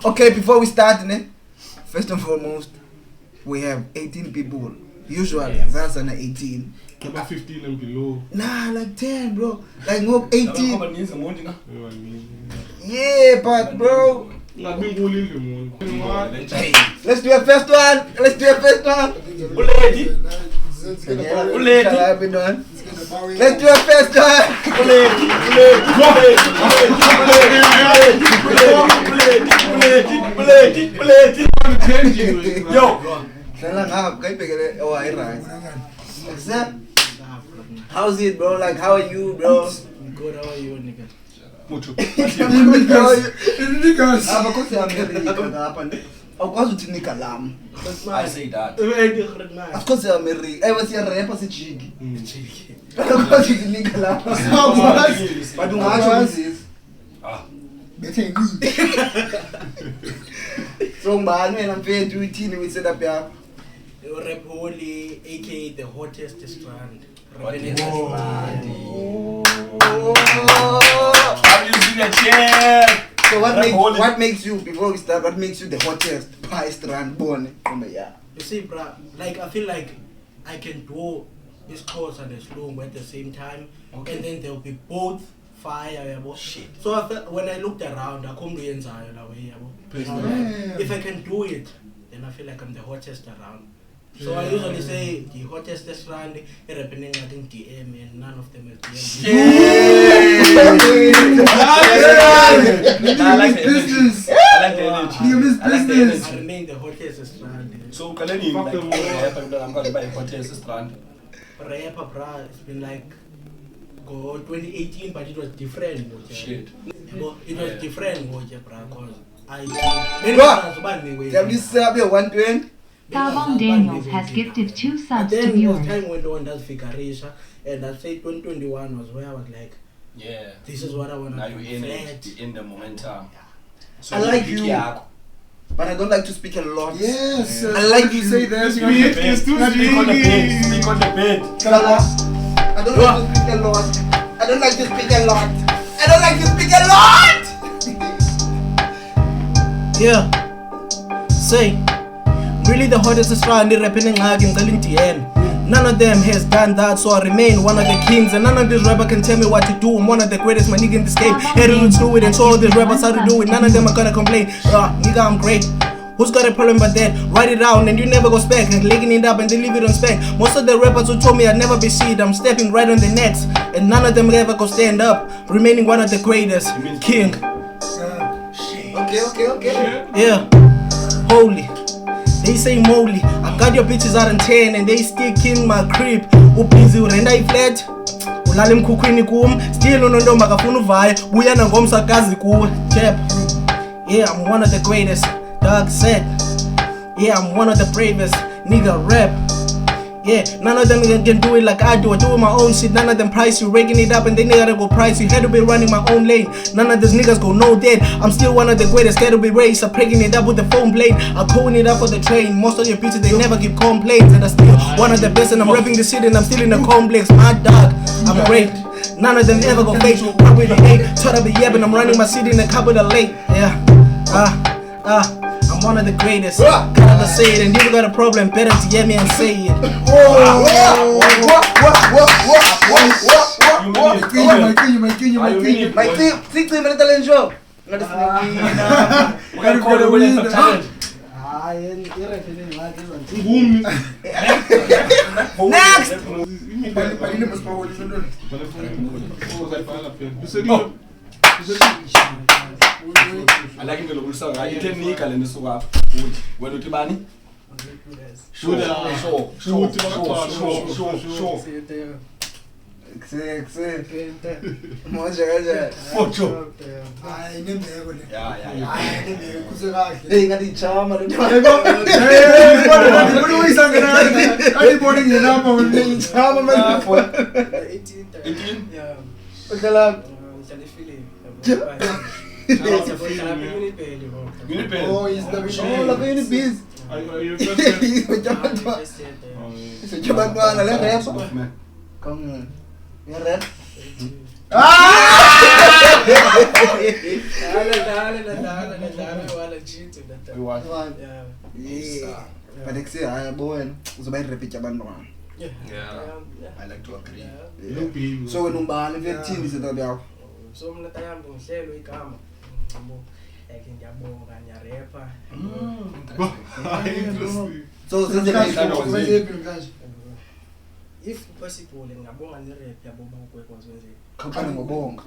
Okay, before we start, first and foremost, we have 18 people. Usually, that's an 18. About 15 and below. Nah, like 10, bro. Like no 18. Yeah, but bro. Hey, let's do a first one. Let's do a first one. Let's do a first one. Yo. How's it, bro? Like, how are you, bro? Good, how are you, nigga? I say that. Of course, I'm American. I was a rapper, a jiggy. But you know this. So, man, when I'm very routine, we set up here. Rap Holy, aka the hottest strand. I'm using a chair. So what makes you, before we start, what makes you the hottest pie strand born from the year? You see, bruh, like I feel like I can do this course and the slow at the same time, okay. And then there'll be both fire. Shit. So I felt, when I looked around, I couldn't do it. If I can do it, then I feel like I'm the hottest around. So I usually say the hottest restaurant is happening at DM and none of them is DM. I like the business. I like the energy. I remain the hottest restaurant. So Kalani, I'm going to buy a hottest restaurant. Rapper, bra, it's been like 2018, but it was different. Shit. It was different, because I. WCW 120. Salvon Daniels has gifted 2 subs to viewers. Time went on, that's Ficarisha, and I say 2021 was where I was like, yeah, this is what I want to do. Now you're in the momentum. So I like you, but I don't like to speak a lot. Yes, I like you say that. Speak on the bed. I don't like to speak a lot. I don't like to speak a lot. I don't like to speak a lot. Yeah. Say. Really the hottest restaurant rapping in DM. None of them has done that, so I remain one of the kings. And none of these rappers can tell me what to do. I'm one of the greatest, my nigga in this game. Headed to do it, and so all these rappers how to do it. None of them are gonna complain. Nigga, I'm great. Who's got a problem with that? Write it down and you never go spec. Licking it up and they leave it on spec. Most of the rappers who told me I'd never be shit, I'm stepping right on the necks. And none of them ever go stand up. Remaining one of the greatest. King. Okay. Yeah. Holy. They say Molly, I got your bitches out in 10 and they still in my crib. Busy urenda flat. Ulale mkhukhwini kum. Still unondomba kafuna uvaye. Buya nangomsakazi kuwe. Chep. Yeah, I'm one of the greatest. Dog said. Yeah, I'm one of the bravest. Nigga rap. Yeah, none of them can do it like I do. I do my own shit. None of them price you, raking it up and they gotta go price you. Had to be running my own lane. None of these niggas go no dead. I'm still one of the greatest. Had to be raised. I'm breaking it up with the phone blade. I'm calling it up for the train. Most of your bitches they never give complaints. And I'm still one of the best. And I'm rapping this shit and I'm still in the complex. My dog, I'm great. None of them ever go fake. Probably the hate. Try to be yapping. I'm running my city in the capital late. Yeah. I'm one of the greatest. Gotta say it, and you got a problem, better to hear me and say it. My team in the talent show. I like into the song. I can make a little swap. When you money? Sure. Oh, he's the like in biz. Are you Come on. You rap? Dale. cheat with that. We want. Yeah. Yeah. But next year ayabo wena uzoba i-repeat abantwana. Yeah. I like to agree. Yeah. Look, baby. So wena umbani vekuthini setup yakho? So mina tayami ngihlelo igama. Ngabo. Ngiyabonga ngiyarepa. Interesting. So senze If possible ngiyabonga ni rap yabo bangkwekwazi wenzeni. khampani ngobonga.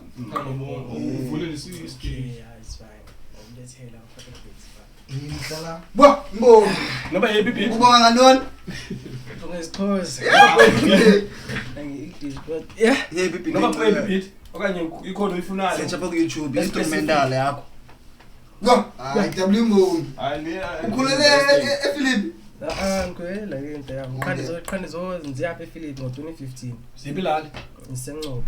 Uvule lesi Okay, iskini. yeah, it's fine. Ngiyethela ngifake beats. Ngihlala. Bo, mbongi. Ngoba happy beat. Ubonga ngantoni? Ngizikhoze. Ngi-English but yeah. Yeah, baby. Ngoba happy beat. Okanye ikhona uyifunayo. Search up ku YouTube instrumental yakho. Go. Hayi W mbongi. Ukhulele ePhilip. Ngikhwela into yami. Qhande zozenza yapha ePhilip ngo-2015. Ziphi lali? Ngisenqobo.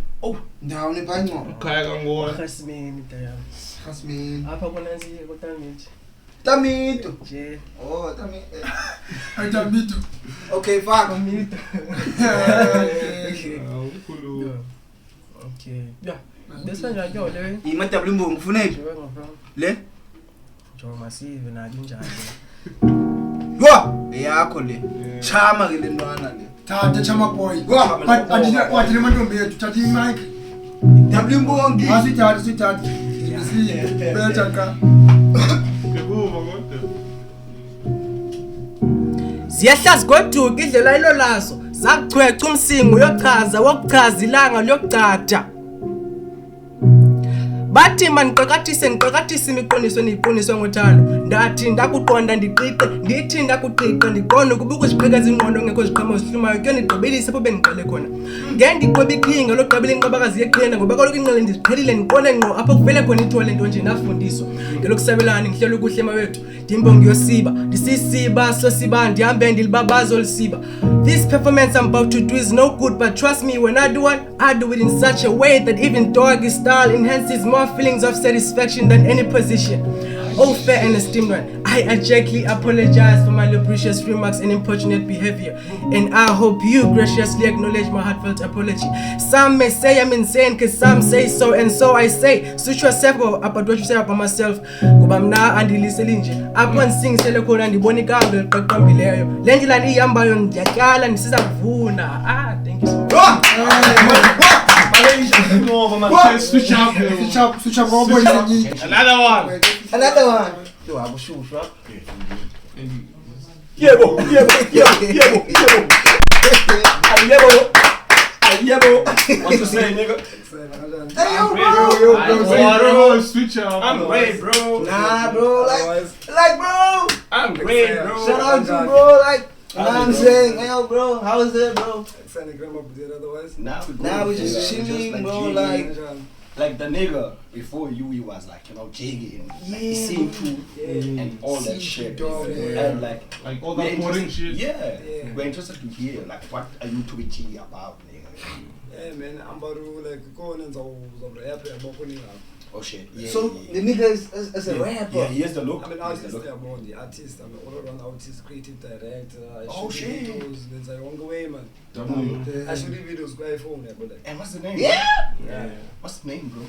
Ndawo nebhanqo. Khaya kangona. Khasmini into yami. Khasmin. Apha khona nsi kotamiji. Tamito. Nje. Oh, Tamito. Okay, fuck. Komito. Ukhulu. Okay. Yeah. Bese nje ke ole. Ima W mbongi ufuna iphi? Njengoba ngifuna. Le? Njengoba masive na kunjani. Yo, yakho le. Chama ke le ntwana le. Thatha chama boy. Wa, But wathi le mantombi yethu thatha imic. W mbongi. Asithatha. Betha ka. Ngekuva kodwa. Ziyahlazi goduka indlela ilo lazo. Zakuchwecha umsingo uyochaza wokuchaza ilanga lokugcada. Bathi maniqakathise imiqondiso niqoniswe ngothando. Ndathi ndakuqonda ndiqiqe, ndithi ndakuqiqa ndiqonda ukuba ukuziqhekeza ingqondo ngekho ziqhamo zihlumayo kuyo ndigqibelise apho bengiqale khona. Ngendiqweba iqhinga lokuqabela inqabakazi yeqhina ngoba kaloku inqele ndiziqhelile ndiqonde ngqo apho kuvele khona ithole nto nje nafundiswa. Ngelokusabelana ngihlela ukuhle mawethu, ndimbongi yosiba, ndisisiba sosiba ndihambe ndilibabazo olisiba. This performance I'm about to do is no good, but trust me when I do one, I do it in such a way that even doggy style enhances more feelings of satisfaction than any position. Oh, fair and esteemed one, I abjectly apologize for my lubricious remarks and importunate behavior, and I hope you graciously acknowledge my heartfelt apology. Some may say I'm insane, cause some say so, and so I say. Suit yourself about what you say about myself. Kuba mna andiliseli nje apho ndisingisele khona ndibona ikambe liqaqambileyo. Le ndlela ndihambayo ndiyatyala ndisiza kuvuna. Thank you so much. Switch up. Switch up boy. Another one. Yo, akushushu. Yebo. What you say, nigga? Hey, yo, Bro, switch up. I'm great, bro. Nah, bro, like bro. I'm great, bro. Shout out to bro, like, you know what I'm saying? Hey, yo, bro, how is it, bro? Now we just chilling, bro, like the nigga before you, he was like, jigging, like scene 2 and all that shit. And like all that boring shit. Yeah. We're interested to hear, like, what are you to be jiggy about, nigga? Yeah, man, I'm about to like go on and rap about. Oh shit. Yeah, So, the nigga is a rapper. Yeah, he has the look. I'm an artist, I'm the artist. I'm an all-around artist, creative director. I shoot videos. There's a wrong way, man. I shoot videos by phone. And what's the name? Yeah. What's the name, bro?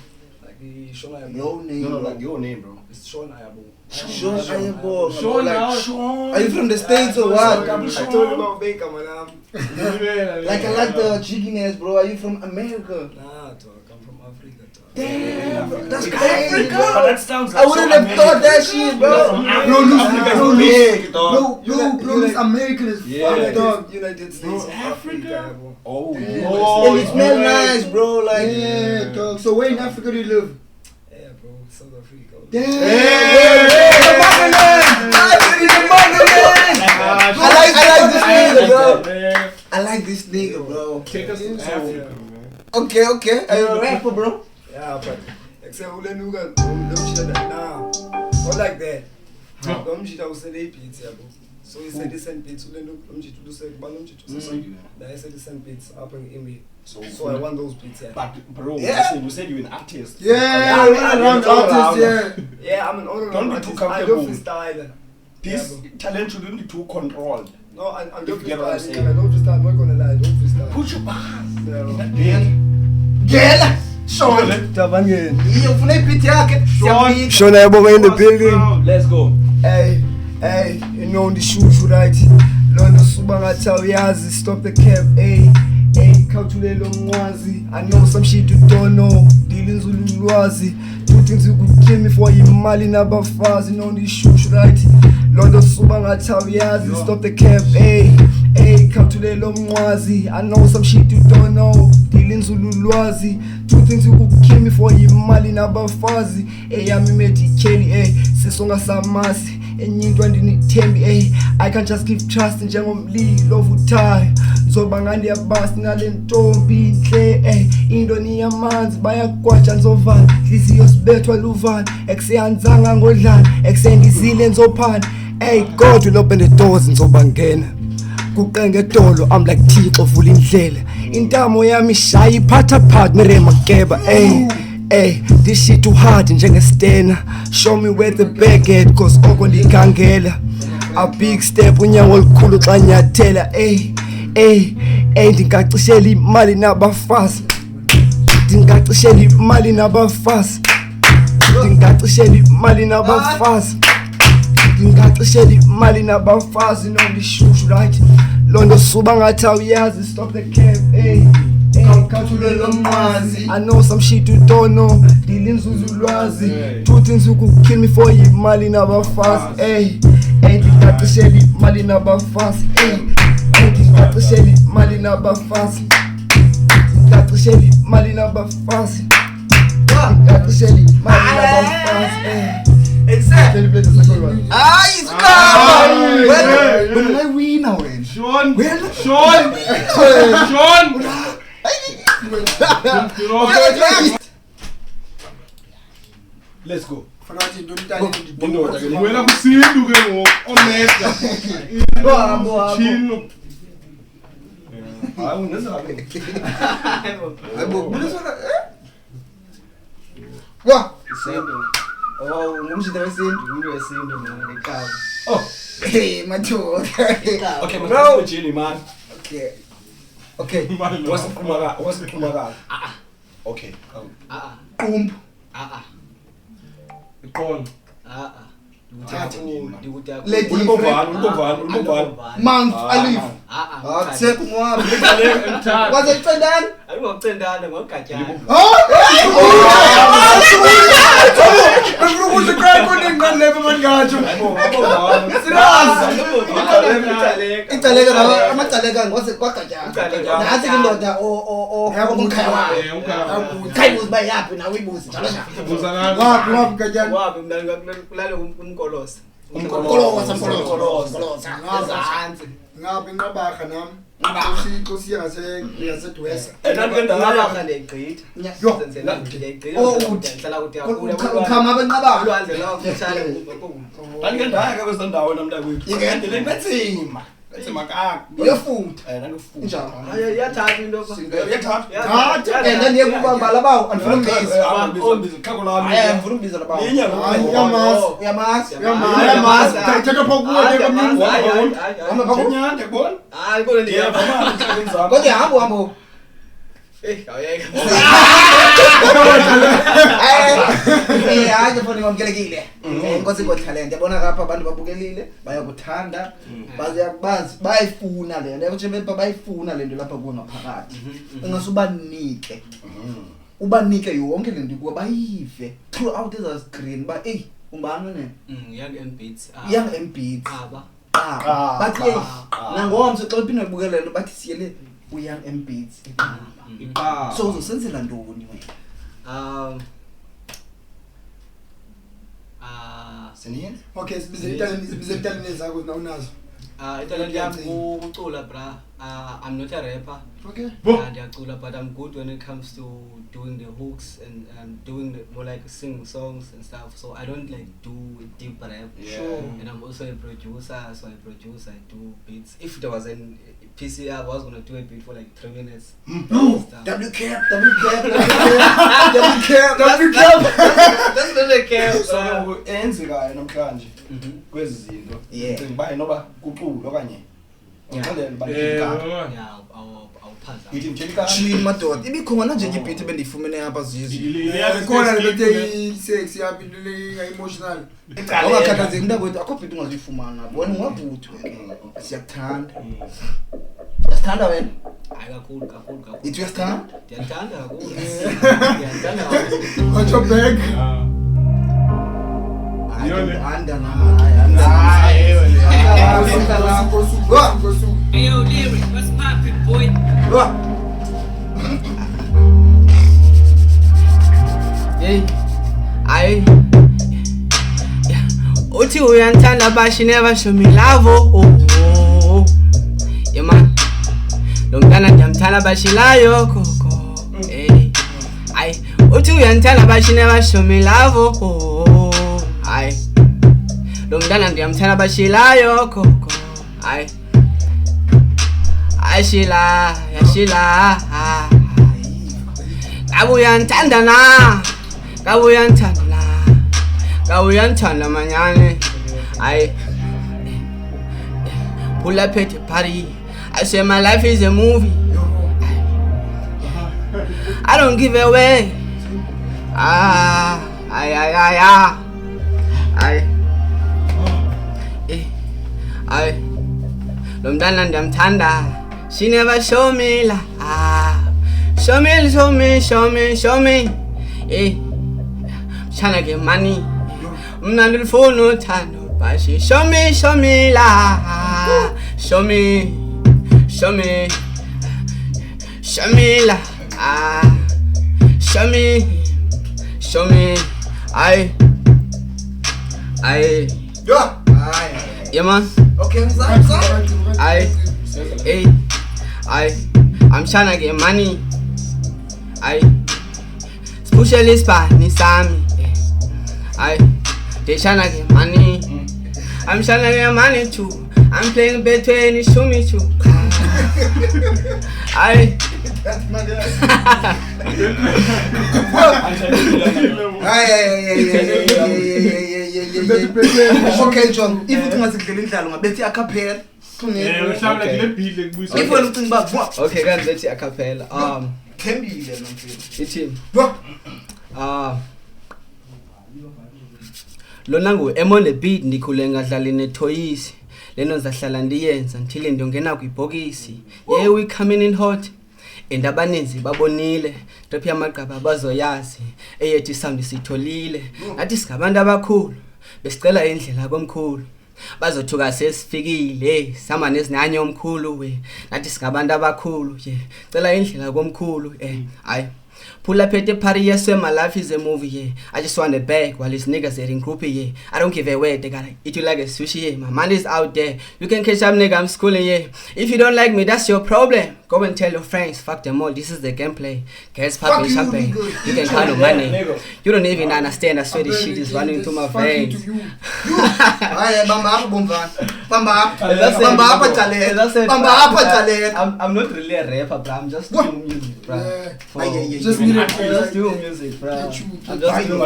Like Sean Ayabo. Your name, No, bro. like your name, bro. It's Sean Ayabo. Sean Ayabo. Sean Like, out. Sean. are you from the States or what? I told you about Baker, man. Like, I like the cheekiness, bro. Are you from America? Nah, talk. I'm from Africa, talk. Damn, bro. That's But crazy, bro. that sounds like I wouldn't have thought that shit, bro. Bro, this American is Yeah. dog. United States of Africa? bro. Oh, And it smells nice, bro. Like, Yeah, dog. So where in Africa do you live? Yeah, bro, South Africa. I like this nigga, bro. Take us to Africa, man. Okay. Are you a rapper, bro? Yeah, but except Ulenuga, don't shut that now. Not like that. Don't shit out say beats, bro. So he said he sent beats. Ulenuga, don't shit to say, but don't shit to say. I said he sent beats up in me. So I want those beats, yeah. But bro, Yeah. you said you're an artist. Yeah, I'm I'm an artist, yeah. Yeah, I'm an all-around Don't be artist. too I comfortable. don't freestyle. This talent shouldn't be too controlled. No, I don't If you get what I'm freestyle. I don't freestyle. I'm not gonna lie. I don't freestyle. Put your bars. Yeah, in bro. that bed. Girl! Sean. Tabangeni. Iyo ufuna ibeat yakhe. Siyabika. Shona yabonga in the building. Let's go. Hey, you know the shoes right. Londo suba ngathi awuyazi, stop the cap. Hey, khawuthulele umnqwazi. I know some shit you don't know. Dealing Zulu lwazi. Do things you could kill me for imali nabafazi. Know the shoes right. Londo suba ngathi awuyazi, stop the cap. Hey, khawuthulele umnqwazi. I know some shit you don't know. Dealing Zulu lwazi. Do things you could kill me for imali nabafazi. Hey, yami methi Kelly. Sisonga samasi. Enye into andinithembi I can't just give trust njengomlilo ovuthayo nzoba ngandiyabasi nale ntombi inhle into niyamanzi bayakwatsha nzovana hliziyo sibethwa luvana ekuseyanzanga ngodlana ekusendizile nzophana God will open the doors nzoba ngena kuqenge edolo I'm like Thixo vula indlela intamo yami shaya iphatha phakathi neremakeba this shit too hard njengestena show me where the bag at cause oko ndikangela a big step unyango olukhulu xa nyathela ndingacishela imali nabafazi ndingacishela imali nabafazi ndingacishela imali nabafazi ndingacishela imali nabafazi nondishushu right londo suba ngathi awuyazi stop the cap I know some shit you don't know. Dealing Zulu lwazi. Two things you could kill me for imali nabafazi. Ndingacishela imali nabafazi. Ndingacishela imali nabafazi. Ndingacishela imali nabafazi. Ndingacishela imali nabafazi. Exactly. It's when I win now then. Sean. Let's go. Wena kusindu ke omeka. Chino. Hayi ungenza ngabe. Hayibo. Wa. Ngumshida wesintu. Umuntu wesintu mina ekhaya. Hey, Matho. Okay, man. Jini man. Okay. What's the kumaka? Okay. Qumbu. Iqolo. Lady Month Alif. Akusekho ngwabi. Waze ucendana? Ayingocendana ngogatyana. Bekuthi kwaye kunengqane bemangatsho. Icaleka la amacaleka ngose kwagatyana. Nathi indoda umkhaya wayo. Khayibuza bayapi nawe ibuzi njalo njalo. Buza ngani? Wapi gatyana? Wapi mina ngakulale umkolosa. Umkolosa. Ngazansi. Ngabe inqabaga nami. Inkosi yasedwesa. Ngabakha ndigqitha. Yo. Ngiyigqitha. Ngihlala kude kakhulu. Ukhama benqabaga. Ulwandle lawo kuthale kunkulu. Andikendaya kwezo ndawo namntakwethu. Ngiyendele betsima. Betsima kaka. Uyafunda. Nangifunda. Njalo. Yathatha into Uyathatha. And ndiye kubamba labawo andifuna umbiza. Ombiza khako lami. Andifuna umbiza labawo. Uyamazi. Thetha phokuwe ke mntu. Hamba phakathi. Nyande kubona? Hayi kodwa ndiyava. Kodwa hambo. Awuyeka. Hayi mfowethu ngomkelekile. Inkosi ngotalent. Yabona kapha abantu babukelile, bayakuthanda, bayabazi, bayifuna le nto. Nje bayifuna le nto lapha kuwe ngaphakathi. Engasubanike. Ubanike yonke le nto kuba bayive throughout the screen ba umbani ne? Young and Beats. Young and Beats. Aba. Bathi nangomso xa uphinde ubukele le nto bathi siyele uYoung and Beats. So uzosenzela ntoni wena? Seniye? Okay, sibize italent zakho na unazo. Italent yami ukucula bra. I'm not a rapper. Okay. Ndiyacula, but I'm good when it comes to doing the hooks and doing the more like singing songs and stuff. So I don't like do deep rap. Sure. And I'm also a producer, so I produce, I do beats. If there was a PC, I was gonna do a beat for like 3 minutes. WCAP. That's not a care. So enzikayo namhlanje kwezi zinto. Ngicela noba kuculo okanye ngixelele Yeah, I'll rappers. Ngithi Angelica. Chini madoda. Ibikhona nje ibeat bendifumene apha zizi. Khona le bethe sexy yapi le emotional. Awakhathazeki mntakwethu akho beat ungazifumana. Wena ungavuthwe. Siyakuthanda. Uyasithanda wena? Hayi kakhulu. Ithi uyasithanda? Ndiyathanda kakhulu. Ndiyathanda kakhulu. Watch your back. Ayo, Lyric, what's poppin', boy? Hey, I, yeah. Uthi uyantanda but she never show me love. Oh, yeah man. Lo mntana ndiyamthanda but she lie koko. Hey, I. Uthi uyantanda but she never show me love. Oh, I. Lo mntana ndiyamthanda but she lie koko. I. She lie. Kawuyantanda manyane. I pull up at the party. I say my life is a movie. I don't give away. Lo mntana ndiyamthanda. She never show me love. Show me. Eh, tryna get money. Mna ndilifuna uthando, but she show me love. Show me love. Show me. Yeah man. Okay, I'm tryna get money. Especially Spanish army. They tryna get money. I'm tryna get money too. I'm playing between show me too. Okay John, if ungasidlela indlalo ngabethi acapella. Mhlawumbe kule beat lekubuyisa. If wena ucinga uba Okay, guys, let's a cappella. thembile nomfana. Ithi lona ngu Emon the beat ndikhule ngadlala nethoyisi. Leno ngizahlala ndiyenza until ndiyongena kwibhokisi. Yeah, we coming in hot. Endabaninzi babonile trap yamagqaba bazoyazi eyethi sound sitholile nathi singabantu abakhulu besicela indlela komkhulu bazothuka sesifikile sama nezinanye omkhulu we nathi singabantu abakhulu cela indlela komkhulu pull up at the party, yes, sir, my life is a movie, yeah. I just want it back while these niggas are in groupie, yeah. I don't give a way, they gotta eat you like a sushi, yeah. My money's out there. You can catch up, nigga, I'm schooling, yeah. If you don't like me, that's your problem. Go and tell your friends, fuck them all, this is the gameplay. Guys, popping champagne, you can count on money. You don't even understand, I swear this shit is running through my veins. I'm not really a rapper, bro. I'm just doing music, bro. Just doing music, bro. I'm just doing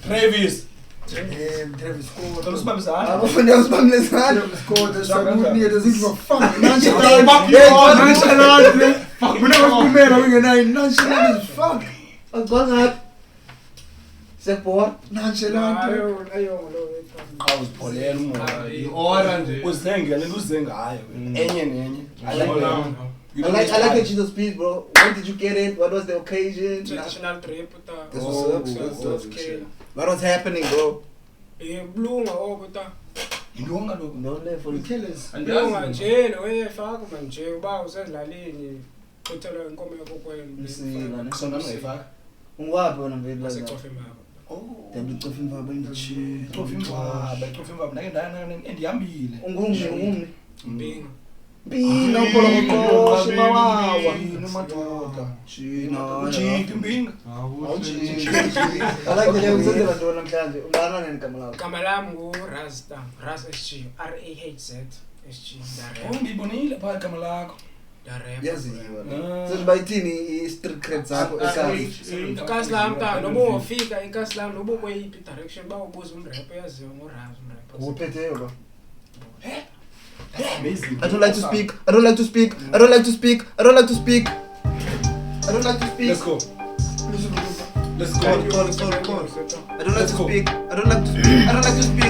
Travis. Travis Scott. Vamos começar. Travis Scott, I like the Jesus piece, bro. When did you get it? What was the occasion? Traditional trip. What was happening, bro? Blunga obuta. Ilunga lo. No level. Blunga nje noyefaka manje uba usedlalini qhuthela inkomo yakho kwenu. Sona ngayifaka. Ungwapi wena mveli la? Secofe mama. Oh, debi cofa imvaba engichi. Cofa imvaba nake ndana endihambile. Ungumni. Mbinga. Mbinga ukolo shimawawa. Nomadoda. China. Ujiki mbinga. I like the name of the one namhlanje. Ungana nini igama lakho? Igama lami nguRasta. Ras SG. RAHZ SG. Ngibonile phakathi igama lakho. Yaziwa. So bayithini i-street cred zakho ekhaya? Ikasi lami ta noma ufika ikasi lami noba kweyiphi direction bawubuza umrap yaziwa ngoRas umrap. Uphetheyo ba? Amazing. I don't like to speak. I don't like to speak. I don't like to speak. I don't like to speak. I don't like to speak. Let's go. Let's Call. go. I don't like to speak. I don't like to speak. I don't like to speak. I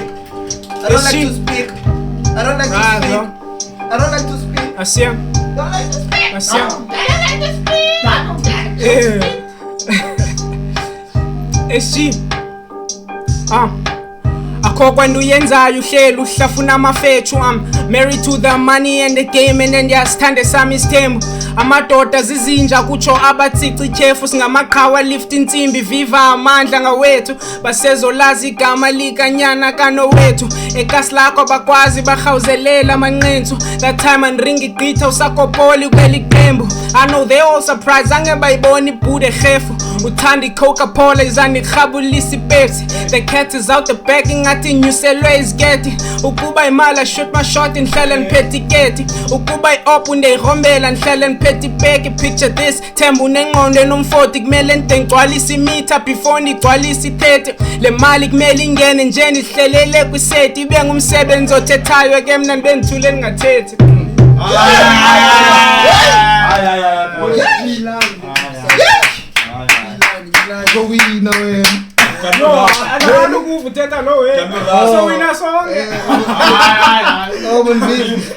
don't like to speak. I don't like to speak. I don't like to speak. I see him. Don't like to speak. I see him. SG. Akho kwanto uyenzayo uhleli uhlafuna amafethu married to the money and the game and then yasithande sami isithembu amadoda zizinja kutsho abatsici chefu singamaqhawa lift insimbi viva amandla ngawethu basezolazi igama likanyana kanowethu ekasi lakho bakwazi bahawuzelela amanqentu that time andringa igqitha usakopoli kweli qembu I know they all surprised angebayibona ibhude hefu uthanda iCoca-Cola izani ikhabulisa ipepsi the cat is out the bag ingathi nyuselwe izigeti ukuba imali shoot my shot inhlele niphethe iketi ukuba iop undeyirombela nhlele niphethe ipeki picture this thembu nengqondo enomfoti kumele ndigcwalisa imitha before ndigcwalisa i30 le mali kumele ingene nje nihlelele kwiseti ibe ngumsebenzi othethayo ke mina nibendithule ningathethi Go win away. No, I don't want to teta no way. So we not song. Oh, man, business.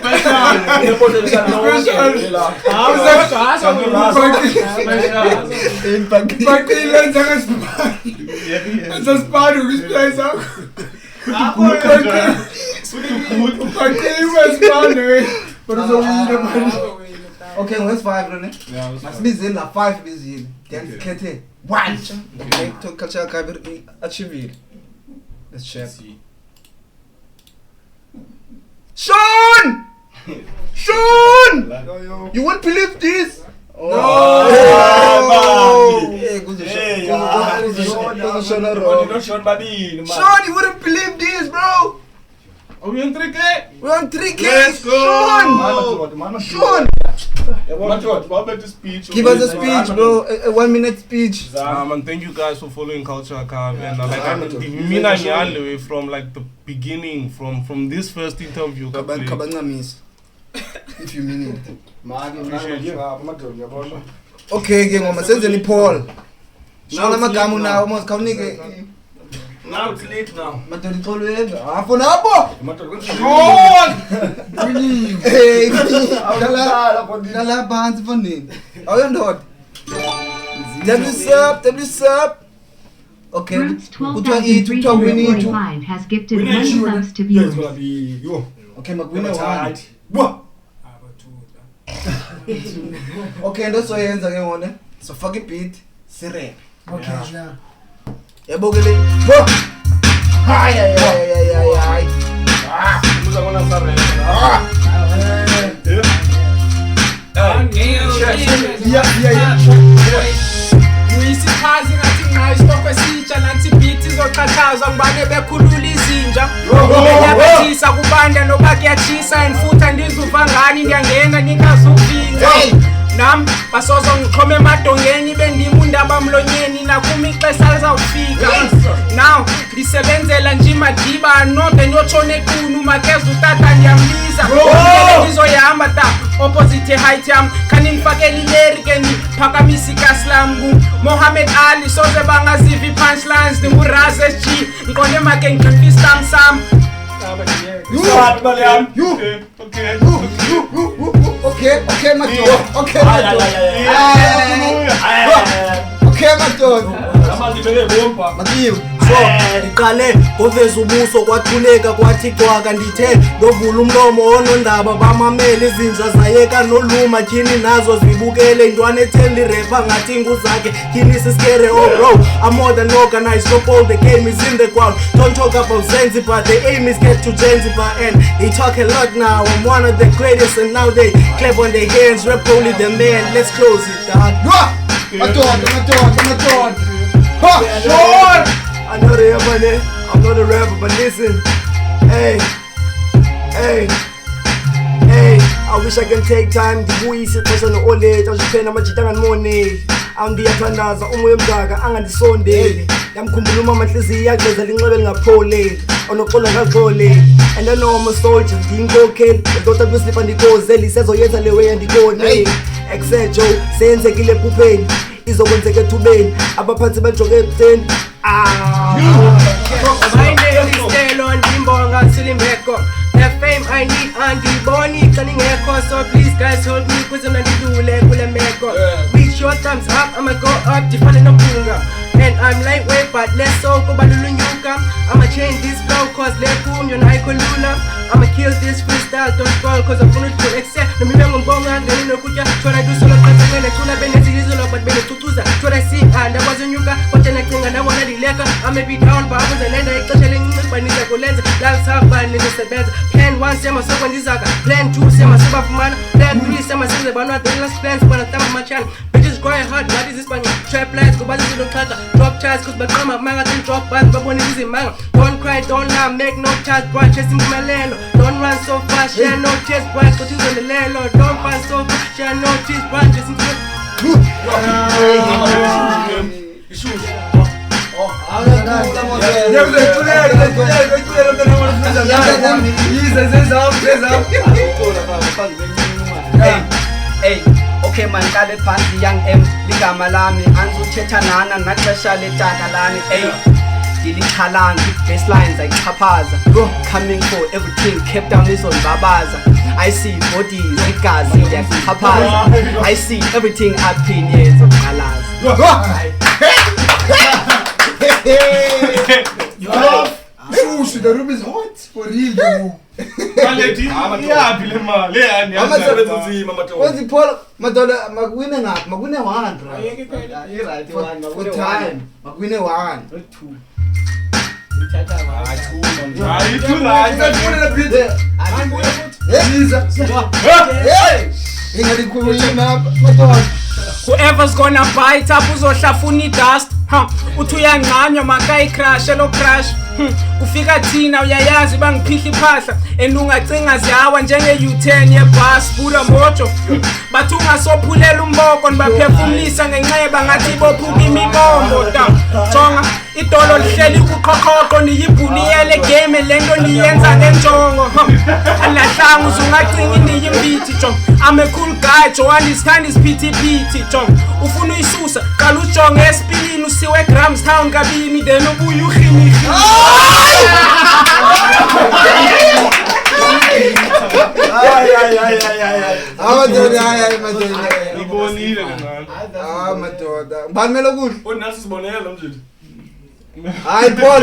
Okay, where's 5, Rene? Must be in la 5 busy. Then Kete. One. Okay, to culture can achieve. Let's check. Sean! Sean! You won't believe this? Oh! Hey, Sean, you wouldn't believe this, bro! Are we on 3K? We're on 3K! Let's go! Sean! Give us a speech, bro. A 1 minute speech. And thank you guys for following Culture Cab. And like, from like the beginning, from this first interview. If you mean it. Okay, game on. Send any Paul. Now I'm a gamu now. Almost coming. Now it's late now. Matoni tolu ega. Afo na hapo. Hey, dala bands for nini? Ayo ndo. W sub. Okay. Roots 12,345 has gifted 1 subs to viewers. Okay, magwina one. Okay, ndo so yenza ke ngone. So fuck it beat. Sire. Okay, yeah. Yabogele. Ay. Uyisiphazi ngathi ngayistokwe sitsha nathi beat izoqhathazwa ngibane bekhulula izinja ngiyaphethisa kubanda noba kuyachisa enfutha ndizuva ngani ngiyangena ningazuvika nam basozo ngiqhome emadongeni bendima undaba mlonyeni nakumi ixesha lizawufika now ndisebenzela nje imadiba anode ndiyotshona equnu makeza utata ndiyamliza ndizoyihamba ta opposite height yam khani ndifakele ilerike ndiphakamisa ikasi lam Mohammed Ali soze bangaziva i-punchlines ndinguraz SG ngiqonde make ngigqifa istam sam Okay, Matthew. So iqale ngoveza ubuso kwathuleka kwathi cwaka ndithe ndovula umlomo onondaba bamamela izinja zayeka noluma tyhini nazo zibukele intwana etheli rapper ngathi nguzakhe tyhini siskere oh bro I'm more than organized so all the game is in the ground don't talk about Zanzibar the aim is get to Zanzibar and they talk a lot now I'm one of the greatest and now they clap on their hands rap only the man let's close it dog I know they are money, I'm not a rapper, but listen. Hey, I wish I can take time to buyisa ixesha no-olate awuziphena amajita angandimoneli awundiyathandaza umoya omdaka angandisondeli yamkhumbula umama nhliziyo yagcezela inxebe lingapholi onoxolo kaxoli and I know I'm a soldier ngiyinkokheli ndoda abuslipa ndikozeli sezoyenza le way andikoni exejo senzekile ephupheni izokwenzeka ethubeni abaphansi bajoke ebutheni My name is Taylor Ndimbonga Silimbeko. The fame I need andiboni kaningeko, so please guys help me kuze mnandidule kule meko. Reach your thumbs up, I'ma go up difane nopunga. And I'm lightweight but less so kubalulunyuka. I'ma change this flow cause lekunyo na ikolula. I'ma kill this freestyle, don't scroll cause I'm gonna do excel. No mimengo mbonga ngani nokuja tryna do solo kasa wena tuna bene sizolo but bene tutuza. Tryna see and I wasn't yuka but then I think I wanna dileka. I'ma be down but I was a lender ixesha lencinci baniza kulenza. Lives have fun nizosebenza. Plan 1 sema sokwa ndizaka. Plan 2 sema sobafumana. Plan 3 sema size banwa the last plans bana tama machana. Bitches cry hard, what is this bang? Trap lights, go back to the kata. Drop charts, cause my grandma manga drop bars, but when it is manga. Don't cry, don't lie, make no charge, bro, chasing my landlord. Don't run so fast, share no chest, bro, cause he's on the landlord. Don't run so fast, share no chest, bro, chasing Hey, okay man, kale phansi young M ligama lami angizuthetha nana naxesha letaka lami hey dilichalanga baselines ayichaphaza coming for everything kept down izondibabaza I see bodies igazi liyachaphaza I see everything up in years of colors Shush, the room is hot for real though. What's the Paul? Madola, Magwine ngap, Magwine 1, bro. For time, Magwine 1. 2. Whoever's gonna bite up uzohlafuna dust uthi uyangqanywa makayi crash lo crash kufika thina uyayazi bangiphihla iphahla enungacinga ziyawa njenge U10 yebus buda mojo bathi ungasophulela umboko nibaphefumlisa ngenxeba ngathi bophuka imibombo jonga idolo lihleli kuqhoqhoqo niyibhuliyele game lento niyenza ngenjongo alahlanga uzungacinga indiyimbithi jonga I'm a cool guy jo understand is pity jonga ufuna uyisusa qala ujonge esipilini usiwe Grahamstown kabini then ubuye ukhini madoda banimela kuhle onasi sibonelo nje hayi Paul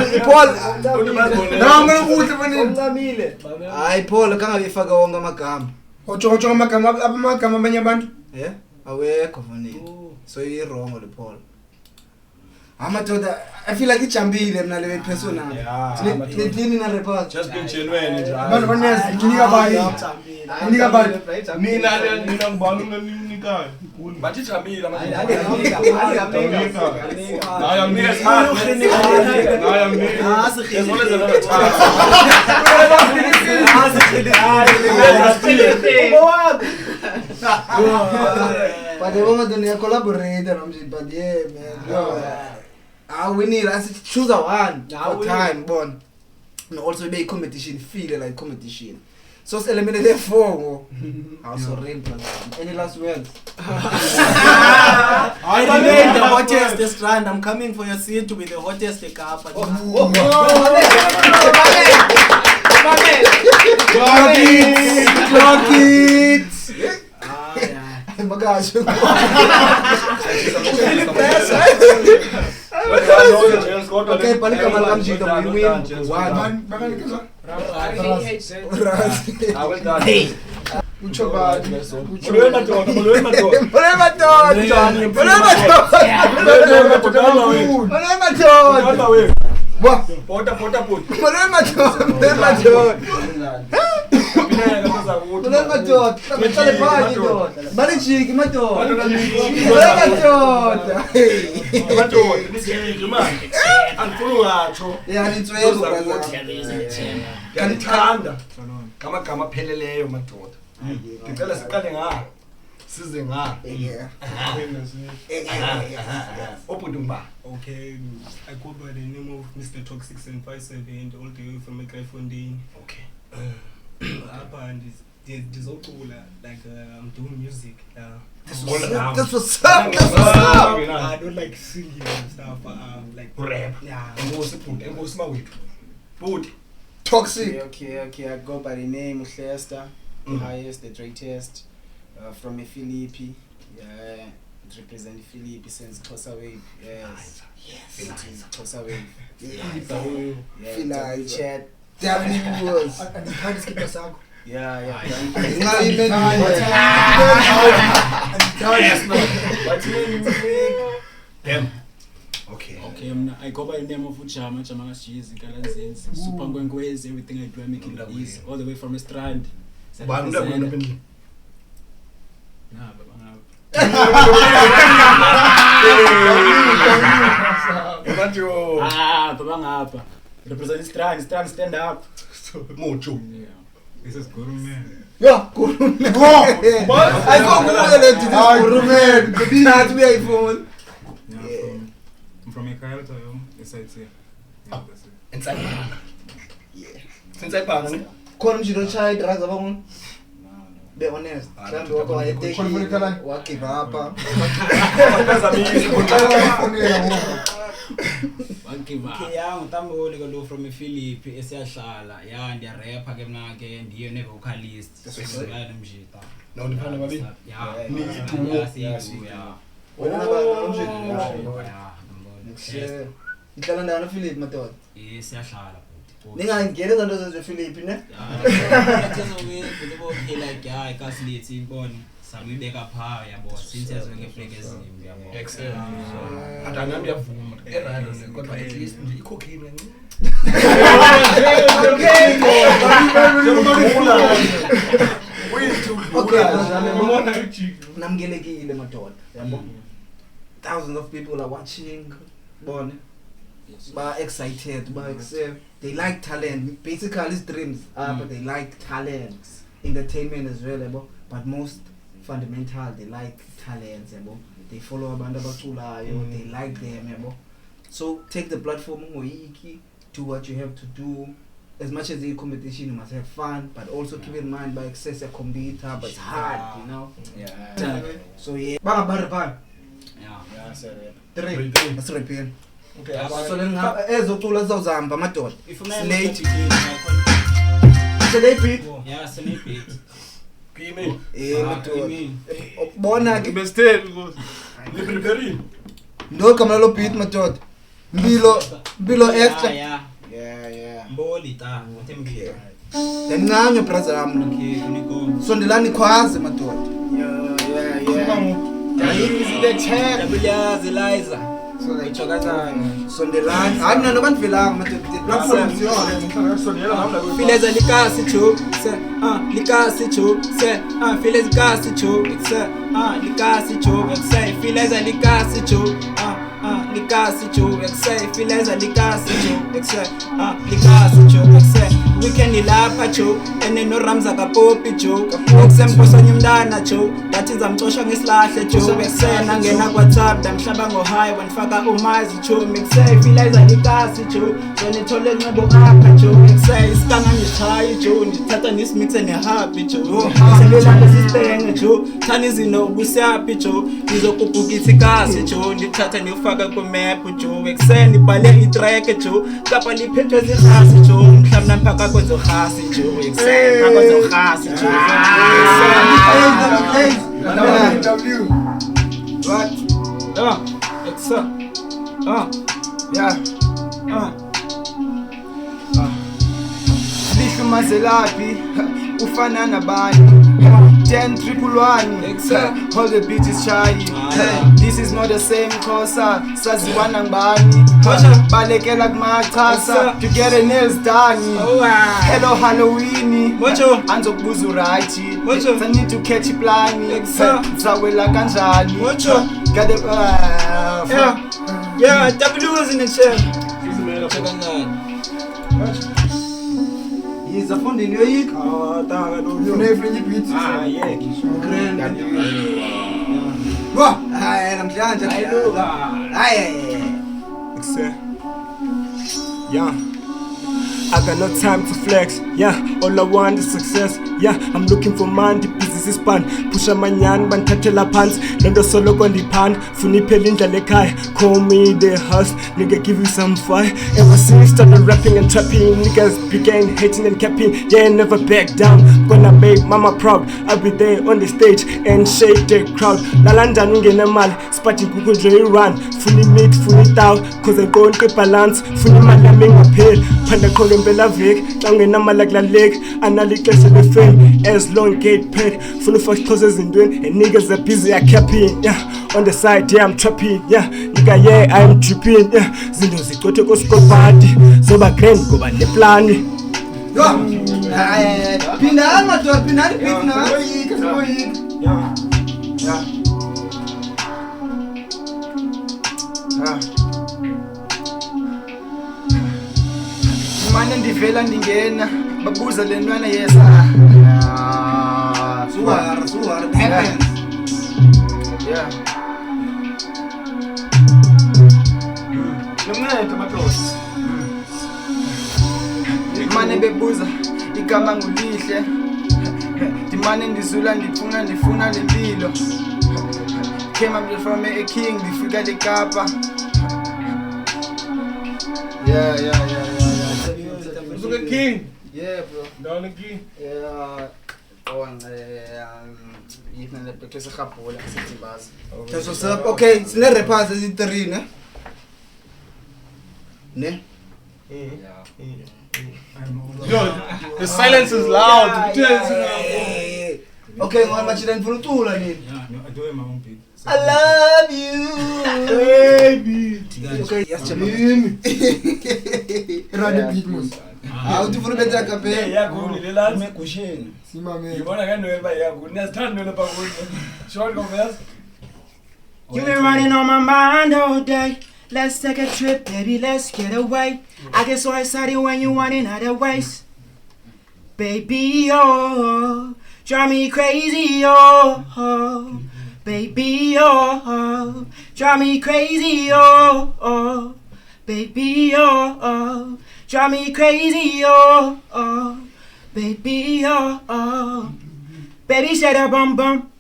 nangena kuhle fanele uncamile hayi Paul kangabe ifaka wonke amagama otsho amagama abanye abantu awekho fanele so you wrong le Paul amadoda I feel like ijambile mina le person le clean na report just being genuine nje abantu banyazi nginika bayi mina ngibona unanikayo bathi jamile but they want to collaborate but yeah man we need us choose one for time born and also be competition feel like competition so it's eliminated 4 also real any last words I remain the hottest this round. I'm coming for your seat to be the hottest cup. Clock it. My gosh. Okay, panika malakam jito we win 1. Hey. Kama pheleleyo madoda. Ngicela siqale ngayo. size nga Yeah. opudumba Okay, I go by the name of Mr. Toxic 757 all the way from Eklifondini. okay Apha ndizocula like I'm doing music. That's what's up. I don't like singing and stuff. Like rap yeah. enkosi mawethu budi Toxic. Okay. I go by the name of Lester, the highest, the greatest, from a Philippi. Yeah, it represents Philippi since Tosa Wave. Yes. It is Tosa Wave. Feel Chat. WS. andithanda isikipha sakho Yeah. damn okay Okay, I go by the name of Ujama Kashizi, Galanzins, Super Ngwengwezi, everything I do I make it easy, all the way from a strand. Bani ndabona pendini Nah, baba ngapha. Ebantu Baba ngapha. Represent strand, stand up. mojo Yeah. This is Guru man. Yeah, Guru man. I go Google it. This Guru man. That's me iPhone. Yeah, I'm from Ekaelta, yo. Yes, I'd say. Yeah, that's it. inside yeah inside bani Khona mjino chai drugs abangona. Be honest. Mhlambe wako wayeteki. Wakiva hapa. Okay, yangu tamboli kalo from Philip esiyahlala ya ndiya rapper ke mina ke ndiye ne vocalist ngiyani mjita no ndifana babi ya ni itu ya Wena naba mjini. ya Ihlala ndana Philip madoda. siyahlala Ningangena izinto zeze Philip ne? like ya ikasilethi ibone samibeka pha yabo since yazonke flag ezimbi yabo excellent atangami yavuma erayini kodwa at least nje ikhokhini Namgelekile madoda yabo. Thousands of people are watching bone. Ba excited, ba excited. They like talent. Basically it's dreams, but they like talent. Entertainment as well, yabo. But most fundamental they like talents, yabo. They follow abantu abaculayo, they like them, yabo. So take the platform ngoyiki, do what you have to do. As much as the competition, you must have fun, but also keep in mind by access a computer, but it's hard, you know. Yeah. So yeah. Bang bang. Yeah, sorry. 3. Let's repeat. okay So then ezocula zawuzamba madoda. Slate. Sleepy. Yeah, sleepy. kimi Madoda. Bona ke Bestel because liprepare ndo kama lo beat madoda. Mbilo extra. Yeah. Mboli ta, utembi. Ndanqanywe brother yami. Okay, uniko. Sondelani khwaze madoda. Is the check? Yabuyazi Liza. So like Chokazana. sondelani. Hayi mina nobantu velanga madoda. The platform is yours. Fileza likasi chu, se likasi chu, se fileza likasi chu, se likasi chu, se fileza likasi chu, likasi chu, se fileza likasi chu, se likasi chu, se weekend ilapha chu, ene no Ramza kapopi chu, okusemphosonye umntana chu, ngathi zamcosha ngesilahle chu, bese nangena kwaTab damhlaba ngohigh wanifaka umazi chu, mixay fileza likasi chu, sonithole enqebo apha chu, mixay isikanga ngishayi chu, ndithatha nisimixe nehappy chu, selela nesistenge chu, thana izino busyapi chu, ngizokubhukitha ikasi chu, ndithatha nifaka kumap chu, ekseni ibhale itrack chu, kapa liphethwe zirhasi chu, mhlawumbe namphaka kwenzo khasi chu, ekseni phaka kwenzo khasi chu. Lihlu mazelapi ufana nabani 10-111 all the bitches shy. This is not the same kosa saziwana ngibani balekela kumachasa to get a nails done. Hello Halloween anzokubuza right I need to catch a plan zawela kanjani got Yeah, W is in the chair. yiza fondini yoyika Taka no yo. ufuna ifrenye beat Ah, yeah. grand wa hayi namhlanje hayi Yeah. I got no time to flex, yeah, all I want is success, yeah, I'm looking for money, business is pan, pusha manyan, bantatela pants, lendo solo kondi pan, funi pelinda lekai, call me the hust, nigga give you some fire, ever since started rapping and trapping, niggas began hating and capping, yeah, never back down, gonna make mama proud, I'll be there on the stage, and shake the crowd, lalanda nungene mal, spatching kukunje run, funi meat, funi tau, cause I go on the balance, funi malaming appeal, panda kole Bella Vic, Tangena Malagla Lake, Analytics in the fame, as long get paid, full of causes in doing, and niggas are busy, I capping, yeah, on the side, yeah, I'm trapping, yeah, nigga, yeah, I'm tripping, yeah, Zindozi, go to go score party, so back then, go by the plan. Pindah motor, pindah di pindah, Mane ndivela ndingena babuza le ntwana yesa suhar yeah nomnetho madosi mane bebuza igama ngulihle dimane ndizula ndifuna lempilo came up from a king ndifika lekapa yeah The king. Yeah, bro. Down the king. Yeah. Even the place of Kapola, That's what's up. Okay, it's not repass as it three, ne? Ne? Yo, the silence is loud. Okay, one much then for two, I need. I do my own beat. I love you, baby. Okay, yes, Jimmy. Run the beat, man. How do you put better campaign? Yeah, go to the last make question. You want to know by your goodness, turn on the power. Short converse. You been running on my mind all day. Let's take a trip, baby, let's get away. I get so excited when you want in other ways. Baby, oh, drive me crazy, oh. Baby, oh, drive me crazy, oh. Baby, oh, drive me crazy, oh. Baby, oh. Baby, said a bum bum.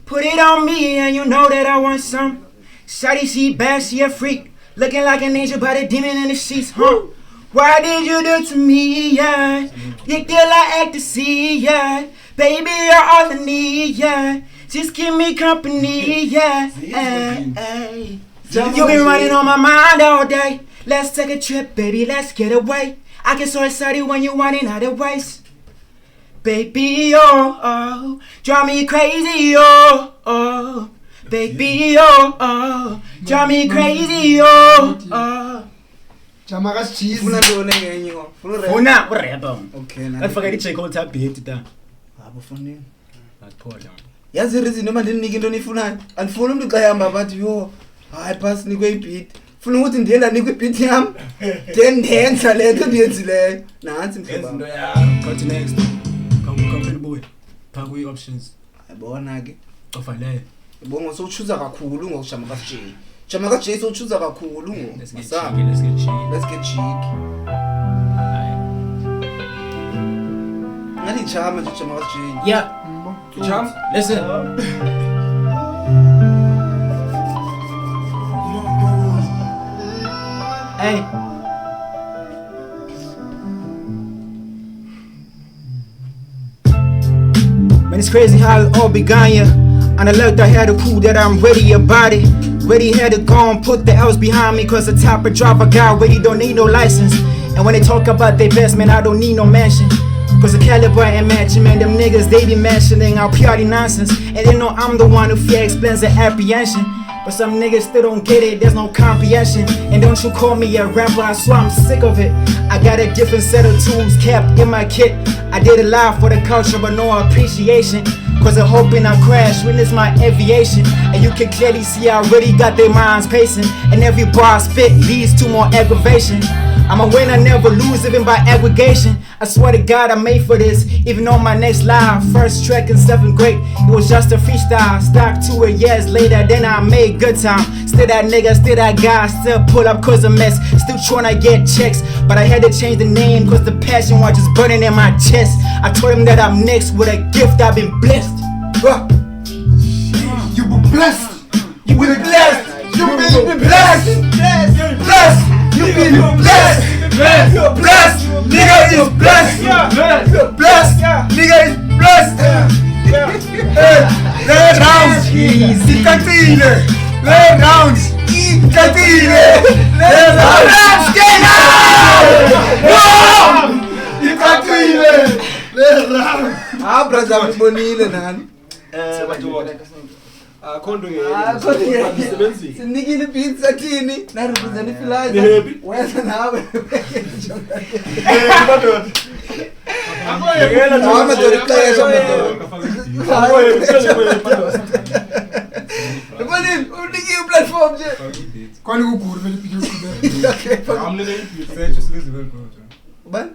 Put it on me and you know that I want some. Shawty, she bad, she a freak. Looking like an angel but a demon in the sheets, huh? Why did you do to me, yeah? You kill like ecstasy, yeah. Baby, you're all I need, yeah. Just keep me company, yeah. Hey. You been running on my mind all day. Let's take a trip, baby, let's get away. I get so excited when you want in other ways. Baby, oh, drive me crazy, oh. Baby, oh, drive me crazy, oh. Chamagas cheese. Funa ndone ngenyo. Funa urapper. Okay, I forget to check out that beat da. Abo funini. Laphola. Yazi reason noma ndinike into nifunayo. Andifuni umuntu xa hamba bathi yo, hayi pass nikwe ibeat. Funa ukuthi ndiyenda nikwe ibeat yami. Then ndenza lento ndiyenzileyo. Nansi mhlobo. Into yakho. Cut next. Come boy. Phakwe options. Ayibona ke. Ofale. Bongo sowuchuza kakhulu ngokushama ka J. Jama ka J sowuchuza kakhulu ngo. Let's get cheeky. Let's get cheeky. Ngani chama nje jama ka J. Yeah. Jump. Listen. Hey. Man, it's crazy how it all began, yeah. And I learned I had to prove that I'm ready about it. Ready had to go and put the L's behind me. Cause the type of driver guy really don't need no license. And when they talk about their best, man, I don't need no mansion. Cause the caliber ain't matching, man. Them niggas, they be mentioning our purity nonsense. And they know I'm the one who fear explains the apprehension. But some niggas still don't get it, there's no comprehension. And don't you call me a rapper, I swear I'm sick of it. I got a different set of tools kept in my kit. I did it live for the culture but no appreciation. Cause I'm hoping I crash, witness my aviation. And you can clearly see I already got their minds pacing. And every bar I spit leads to more aggravation. I'm a winner, never lose, even by aggregation. I swear to God, I'm made for this. Even on my next live, first track in 7th grade, it was just a freestyle. Stuck to it years later, then I made good time. Still that nigga, still that guy, still pull up cause a mess. Still tryna get checks, but I had to change the name cause the passion was just burning in my chest. I told him that I'm next with a gift, I've been blessed. You were blessed. You were blessed. You been blessed. Blessed. You been blessed. You're blessed. Nigga is blessed. You're blessed. Nigga is blessed. Red rounds. Zikatile. Red rounds. Zikatile. Red rounds. Get out. Zikatile. Red rounds. Brother, mbonile nani. Sinikile pizza thini na represent ifilizer wena nawe uniki platform nje kwani kuguru vele picture ban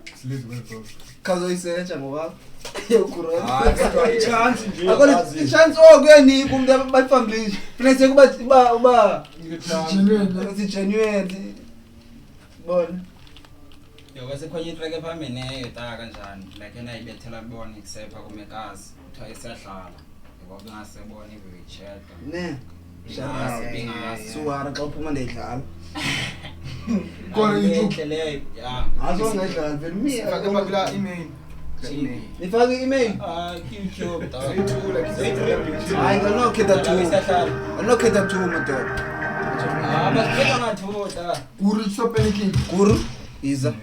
kazoyisearcha ngoba chance okweni kumntu abafamily finese kuba uba genuine bona yokwase track ephambili neyo ta kanjani like enayibethela bona ikusepha kumekazi uthiwa isadlala ngoba ngasebona ivicheta ne suwara xa uphuma ndayidlala kona indlela ya azongayidlala vele mi akabakula email nifake email YouTube hayi nginokhetha tu madoda basiphetha ngathoda guru so panicking guru iza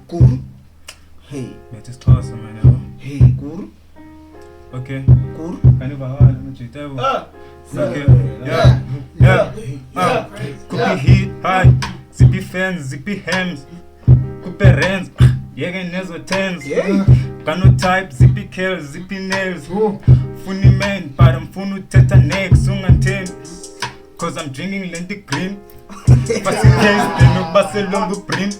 guru hey That is awesome, man. hey guru Okay. guru Kanivahali mjitebo. Okay. Yeah. Cookie hit high. Zippy fans, zippy hams. Coupe rents. Yege nezo tens. Kano type, zippy kills, zippy nails. Funny man, but I'm funu teta next. Sunganten. Cause I'm drinking Lendy Green. Passy case, then no Barcelona print.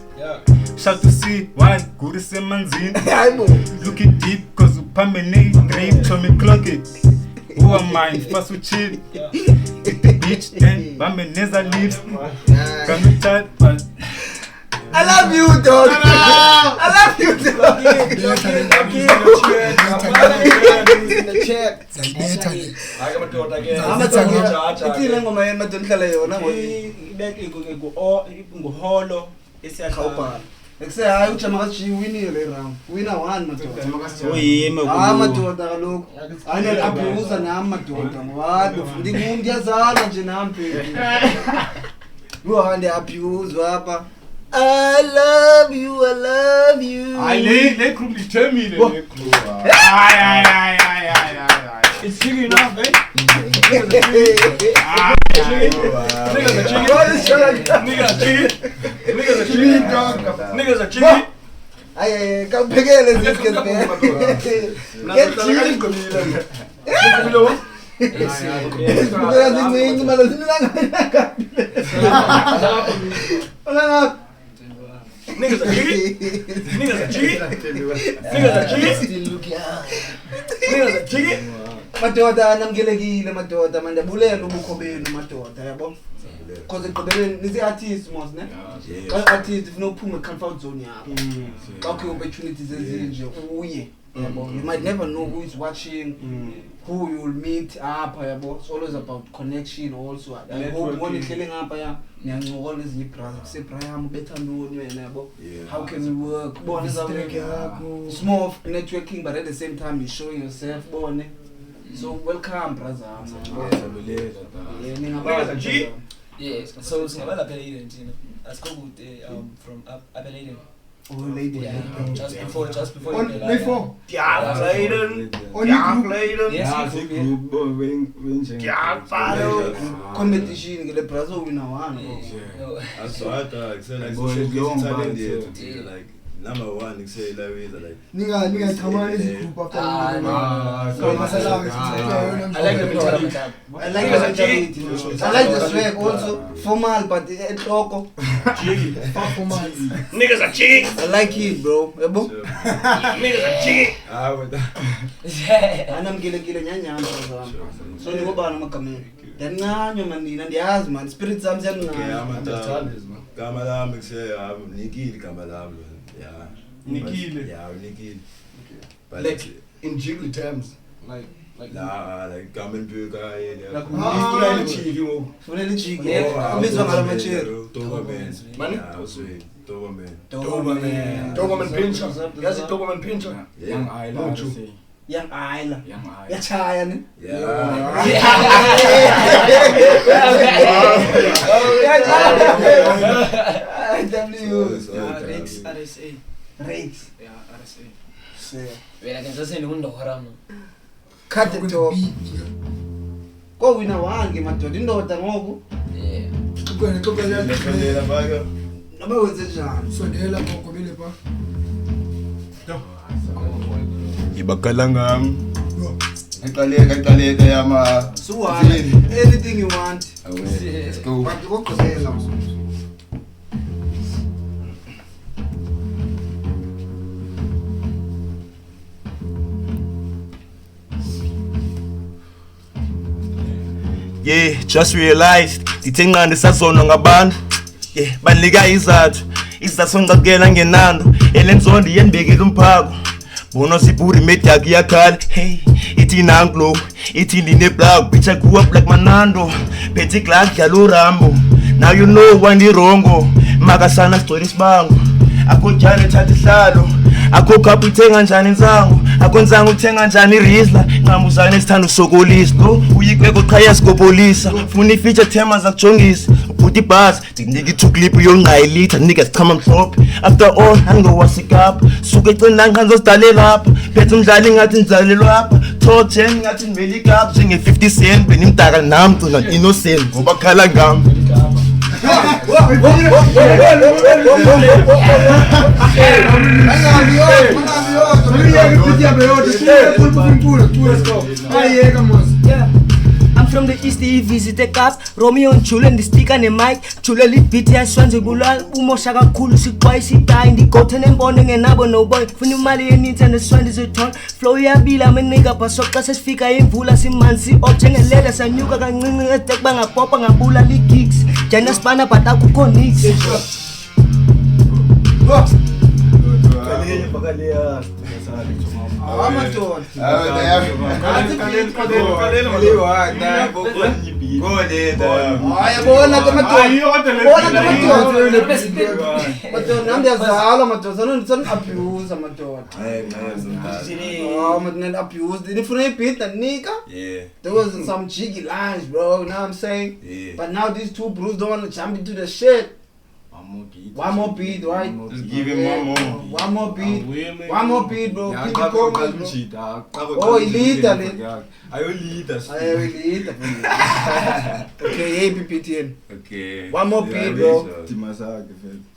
Shout to see why good is a manzin. Look it deep, cause you permanent dream. Show me clock it. Who am I? First we chill. Bitch, then Bameneza lives. Can you type, but I love you, dog. I love you, dog. Ithile ngoma yena madonhlala yona nguholo khawuphala ekuse hayi ujama kaji winile le round winner 1 madoda uyime madoda kaloku ane abuse nami madoda ngoba ngiyazala nje nami baby uhambe abuse apha I love you. Le group determined. It's chicken enough, eh? Niggas are chicken. Ay, kampekele zikesbe. Niggas are cheating. Madoda namgelekile madoda mandabulela ubukho benu madoda yabo cause ekugqibeleni nisi artist mos ne xa artist ufuna uphuma comfort zone yakho xa kho opportunities ezinje uye yabo you might never know who is watching who you will meet apha yabo it's always about connection also I hope when ihlele ngapha ya niyancokola ezinye ibrands kusebrayam betha ntoni wena yabo how can we work bona izawuke yakho it's more of networking but at the same time you showing yourself bone so welcome brother yeah so singabala phela identina asikokude from Abeladen oh lady just before before Diabladen competition ke le brother winner one aswata like number one, you say like Nigga, come on, this group after I like the swag also. Formal, but local. Niggas are cheap. I like it, bro. Niggas are cheap. And I'm gonna nyanya. So you go back and come. Then now you man, man. Spirit something. Kamalam, say Nikil Kamalam. Yeah. Nikil. Yeah, Nikil. Like in jiggle terms. Like Gamen Burger. Doberman Pinscher. Yes, Doberman Pinscher. Young Island. Young Island. Young Island. Yeah, China. RSA. Rates. Yeah, RSA. Wena ke ntse le undo harama. Cut it off. Ko wina wange madoda indoda ngoku. Yeah. Sondela baga. Noma wenze njani? Sondela ngokobele pa. Ibakala ngami. Eqaleka yama. Suwala. Anything you want. Let's go. But go kozela. Yeah, just realized dithenga ndisazona ngabantu. Yeah, banika izathu ngicakela ngenando elenzondo yenibekela umphako. Bono siburi medak yakhala. Hey, ithi nanklo, ithi ndine black bitch I grew up like Manando. Petty Clark dlala Rambo. Now you know wandirongo. Makasana story sibango. Akho jale thatha ihlalo. Akho cup ithenga njani insango. Akho nzango uthenga njani Rizla. Nqamuzane sithanda usokolisa. Lo uyikweko qhaya sikopolisa. Funa ifeature thema zakujongisa. Ubuthi bus ndinika i2 clip yonqayilitha nika sichama mhlophe. After all angowasicap. Suke ecina nqanzo sidalela lapha. Phethe umdlali ngathi ndzalelwa lapha. Top 10 ngathi nimeli cup njenge 50 cent benimdaka nami gcina innocent ngoba khala ngami. I'm from the east, he visited cars Romeo and Juliet, the sticker and the mic Juliet lit beat ya swanze gulal Umosha kakhulu sikwayi sitayi Ndigote nembone ngenabo no boy Funa imali yeninzi and the swan is a ton Flow yabila amenika basoqa sesifika imvula simanzi Objengelela sanyuka kancinci Edek bangapopa ngabula li-gigs Jana spana but akukho nix There was some cheeky lines, bro, you know what I'm saying? Yeah. But now these two bros don't want to jump into the shit. One more beat, right? Just give him one more. One more beat. One more beat, bro. Keep it going, bro. Oh, he lead that. I will lead us. I will lead that. Okay, hey, PPTN. Okay. One more beat, bro.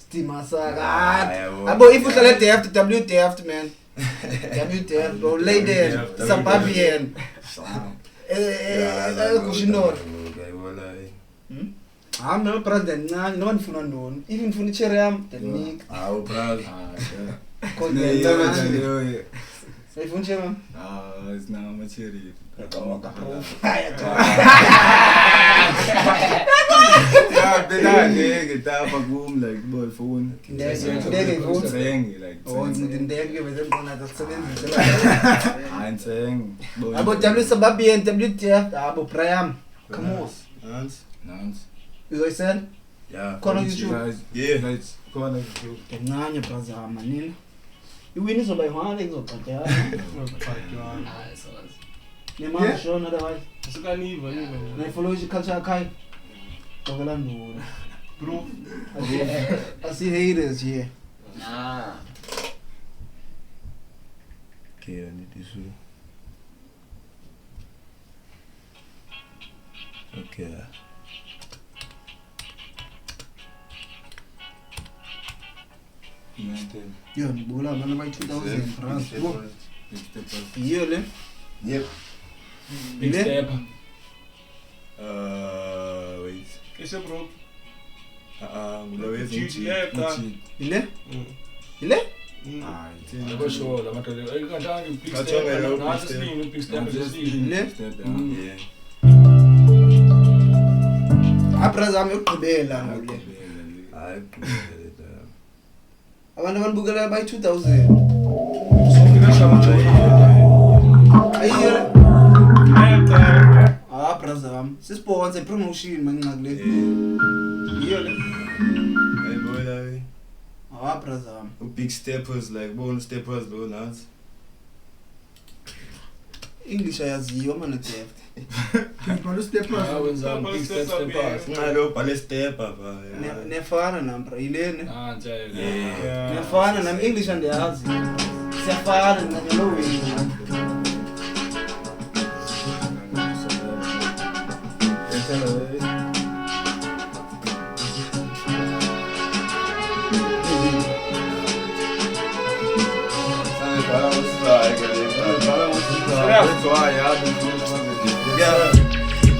Stimasaga. Abo, if you select the after WTF, man. WTF, bro. Lay there. Sababian. Kushinor. I'm not president now, no one for unknown. Even for the cherry, technique. Our brother. Say for cherry. It's now material. Yeah, they are guitar for boom like boy phone. Saying like. Oh, didn't they give them one at the I'm saying. About W Sababi and WTF, Abu Priam. Come on. Nance. You guys said? Yeah. Go on YouTube. Yeah. Go on YouTube. Nanya Praza Manila. You win so by one leg of Pata. You might show another way. So can even. I follow your culture, Kai. Proof. I see haters here. Nah. Okay, I need this one. Okay. Yo, nibula abantu bayi 2000 France. Iyo le. Yep. Big Step. Wait. Kese bro. Ngulawezi Ile? Ile? Never sure. I'm not telling you. You can't tell me Big Step. Not just me. Big Step. Ile? Yeah. Abrazam yokugqibela ngole. Abantu banibukela by 2000. Abrazam. Sisponse promotion manqa kule. Iyo le. Hey boy, like. Abrazam. Big steppers like bonus steppers lo nazi. English ayaziwa mana depth. Ngibona steppers. Wenza Big Step steppers. Ngalo bhale stepper ba. Nefana nambra ilene. Njalo. Nefana nam English andiyazi. Siyafana ngalo wena.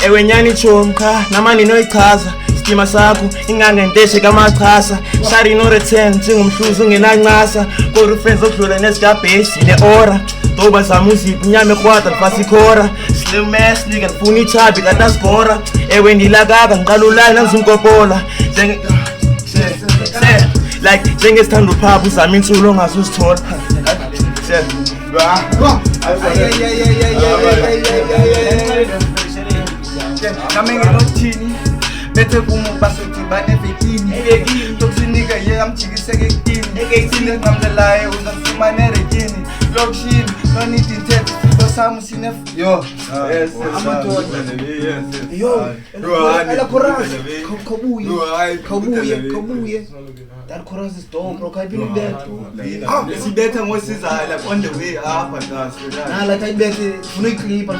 Ewe nyani chomka namani noyichaza stima sakho ingangenteshe kamachasa shari no return njengomhluzi ungenancasa kodwa friends okudlula nesigabhesi neora doba zamuziphi nyame khwada fasikora slim mess nigga funa ichabi kataskora ewe ndilakaka ngiqala ulayina ngizimkopola like njengesithanda uphapha uzama insulo ongazuzithola Kamenge nothini bethe kumu basuthi banevekini tokusinika ye amjikiseke kutini sine nqamdelayo uzasifumane erekini lokishini no need intent sifo sami sine yo amadoda yo ela chorus kabuye that chorus is dope bro kai bini bet sibetha ngosizayo like on the way apha kasi na la kai bet funa iklipa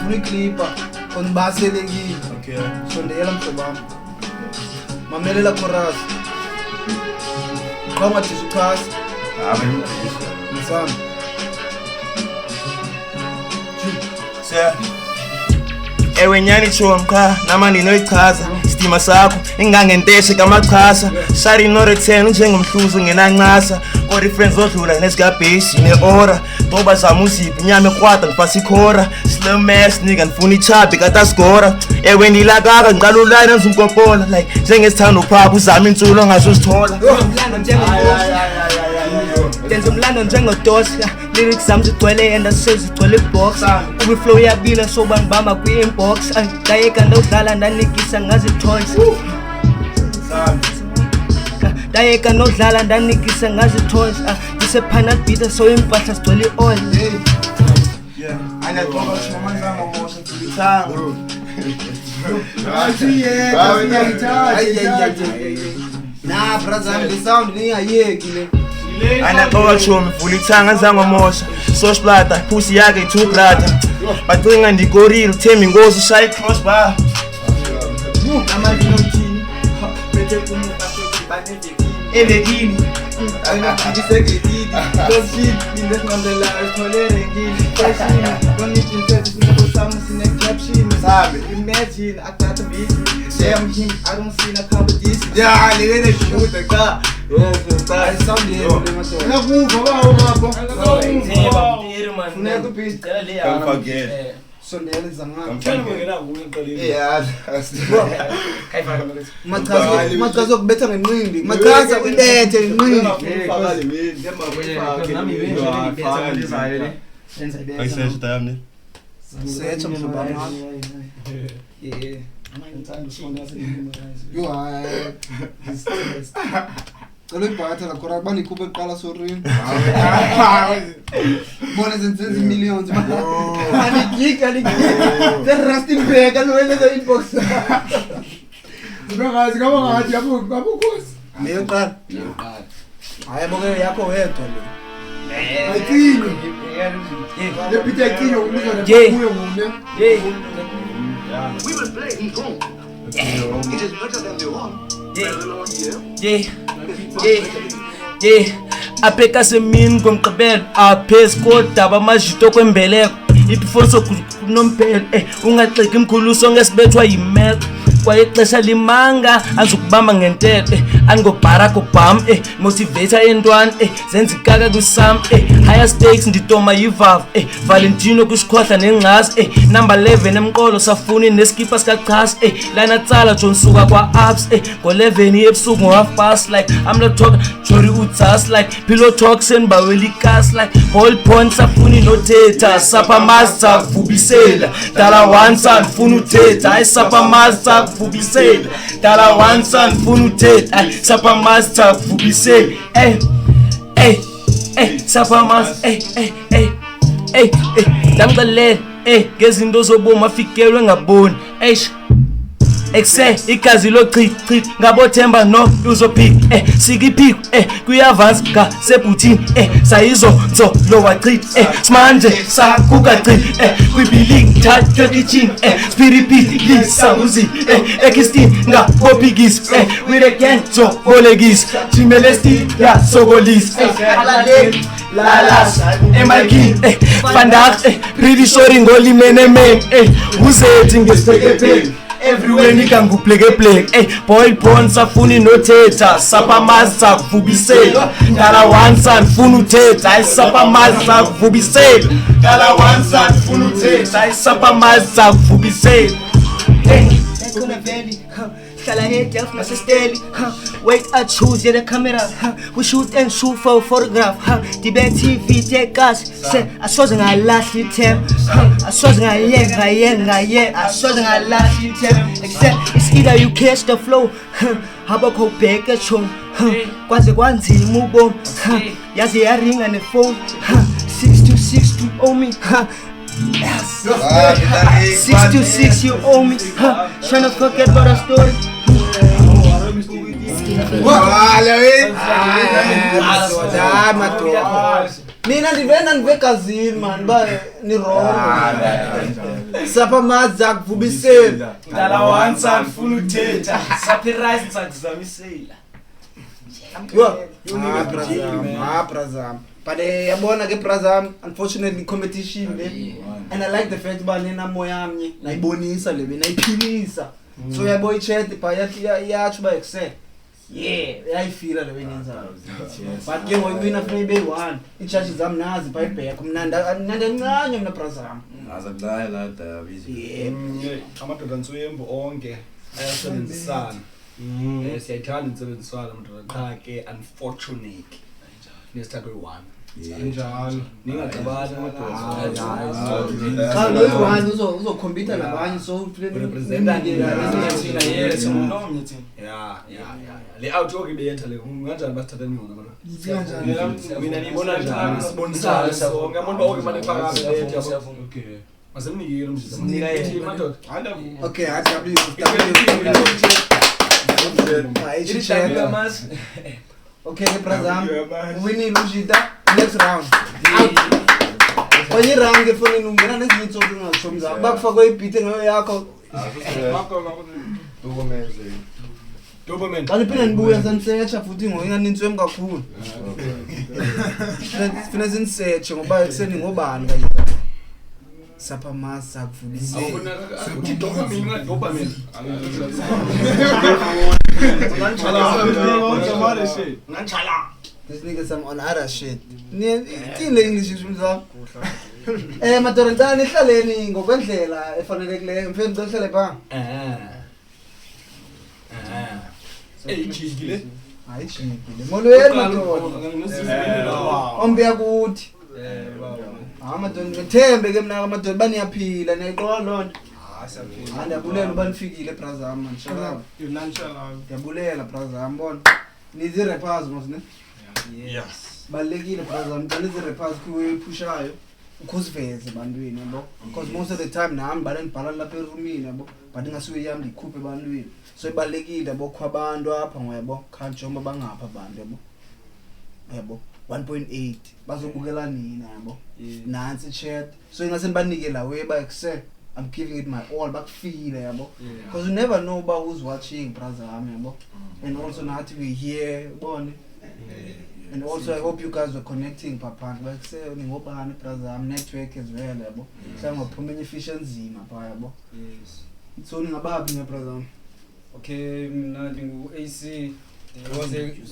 on baselekile okay so ndiyela mhlobam mamelela chorus kama tisukas msam ewe nyani chomka namani noyichaza stima sakho ingangenteshe kamachasa shari no return njengomhluzi ungenancasa kodwa friends odlula nesigabhesi neora doba zamuziphi nyame khwada ngifasikora slim mess nigga ngifuna ichabi kataskora ewe ndilakaka ngiqala ulayina ngizimkopola like njengesithanda uphapha uzama insulo ongazuzithola Denza umlando njengodosa lyrics zami zigcwele and asezigcwele box ube flow yabila so bangibamba kwi inbox dayeka ndodlala ndanikisa ngazi toys dayeka ndodlala ndanikisa ngazi toys dise panel beat so impahla sigcwele oil ana toba shumanza ngomosha tulithanga na brother the sound ni ayekile ana toba chomi fulithanga zangomosha so splata pussy yake too grata bacinga ndikorile uthembi ingozi shy crossbar amanje nothini bethe kumu basuthi banevekini angijikiseke lokishini nqamdelayo sithole erekini don't need intent sifo sami sine caption sabe imagine I got the beat damn him I don't see no competition yeah lele shoot the car yes I sound here nakuva bawo ngapha funeka beat le don't forget so ndiyele zangana machaza okubetha ngenqindi machaza uyibethe ngenqindi ayiseshe tayamne setha mhlobam yo hayi cela ibhatha la khona bani khube eqala sorini bona zenze millions anikika the rusting bag alwele the inbox Ngazi kama ngathi yabukhosi leyo qala hayi boke yakho wedwa le ayithini le beat ayithini ukubuza kuyo ngune We will play he home. It is better than the one. Yeah. Apeka semini komqibelo aphesi kodaba amajito kwembeleko ibefore sokunompelo ungaxiki imkhuluso ngesibethwa yimelo kwayexesha limanga anzukubamba ngentelo angobarack obama motivator yentwana zenza ikaka kwisam higher stakes nditoma yivavu valentino kwisikhohla nengcazi number 11 emqolo safuni neskipa sikachasi lana tsala John suka kwa-ups ngo-11 ebusuku ngo-half past like I'm not talking jori udzas like pillow talk senibawelikas like ball point safuni nothetha sapamaza kuvubisela dala wansa ndifuna uthetha hayi sapamaza kuvubisela dala wansa ndifuna uthetha hayi sapamaza kuvubisela sapamaza ndamxelela ngezinto zobomi afikelwe ngaboni Exe igazi lo chichi ngabothemba no uzophika sikiphiko kuyavansi ga sebuthini sayizo nzo lo wachithi smanje sakuka chithi kwibuilding thathe kitchen spirit lisa uzi ekistin ngabophikisi with again so bolekisi chimelesti ya sokolisi lalas emalkin fandak pretty sorry ngolimene men uzethi ngesiphekepheke everywhere nikangu play boy born safuni nothetha sapamaza kuvubisela dala wansa ndifuna uthetha sapamaza kuvubisela dala wansa ndifuna uthetha sapamaza kuvubisela Shall I hate death, my sister? Wait, I choose the camera. We shoot and shoot for a photograph. The bad TV take us. Say, I saw the last time. I saw the I saw the last time. Except it's either you catch the flow. How about go back at home? Quase one team move on. Yazi a ring on the phone. 626 to owe me. Yes. 626 you owe me. Trying to forget about a story. Mina ndivenda ndivekazini man ba ni wrong sapamaza kuvubisela dala wansa ndifuna uthetha sapirize sakuzamisela Brazam. But yabona ke Brazam, unfortunately competition le and I like the fact ba nina moya mnye nayibonisa lebe nayiphilisa so yabo ichat ba yathi ba excel yayifila lebe nyenzayo but ke ngoyibina free bay 1 ichachi zami nazi ba ibheka mnanda ncane mina Brazam azakudala la davizi amadoda nsoyembo onke ayasebenzisana siyayithanda insebenzisana amadoda qha ke unfortunately nesithathu one njalo ningacabani amadoda loyiwani uzokhompyutha nabanye so representa thina yes nomnye thina le out yoke beyetha le kanjani basithatha ningona abantu mina nibona njani sibonisana sonke umuntu bonke manje phakathi okay masemnikile umzimba madoda okay Okay, Brazam. Winnie Lujita, next round. When you round, get funny, you can't need something else from that. Back for going beating away. Doberman. But the pen and boys and say, footing on and swim got cool. Finishing search by sending Oban. Sapamasa Doberman. This nigga some on other shit. Tin English is matorenta nihlaleni ngokwendlela efanelekileyo mfeni dohlale ba ejikile ayijikile molweni madoda ombiya kuthi amadoda ngithembe ke mina amadoda baniyaphila niyayiqoqa lonto ndiyabulela ubanifikile Brazam inshallah ndiyabulela Brazam bona nizi rappers mosne yes balekile Brazam kanti izi rappers kuyiphushayo ukhosiveze bantwini yabo because most of the time nami balengibhala lapha eroomini yabo but ngasuke yami ngikhuphe bantwini so ibalekile yabo kwabantu apha ngoyabo khanjoma bangapha abantu yabo 1.8 bazobukela nina yabo nansi chat so ingase nibanike la way ba excel I'm giving it my all bakufile yabo because you never know about who's watching Brazam yabo and also nathi we here bone And also I hope you guys were connecting papa like say ngobani brother am network as well yabo sangaphuma enye fish enzima pha yabo yes so ningababi ne brother okay mina ndingu AC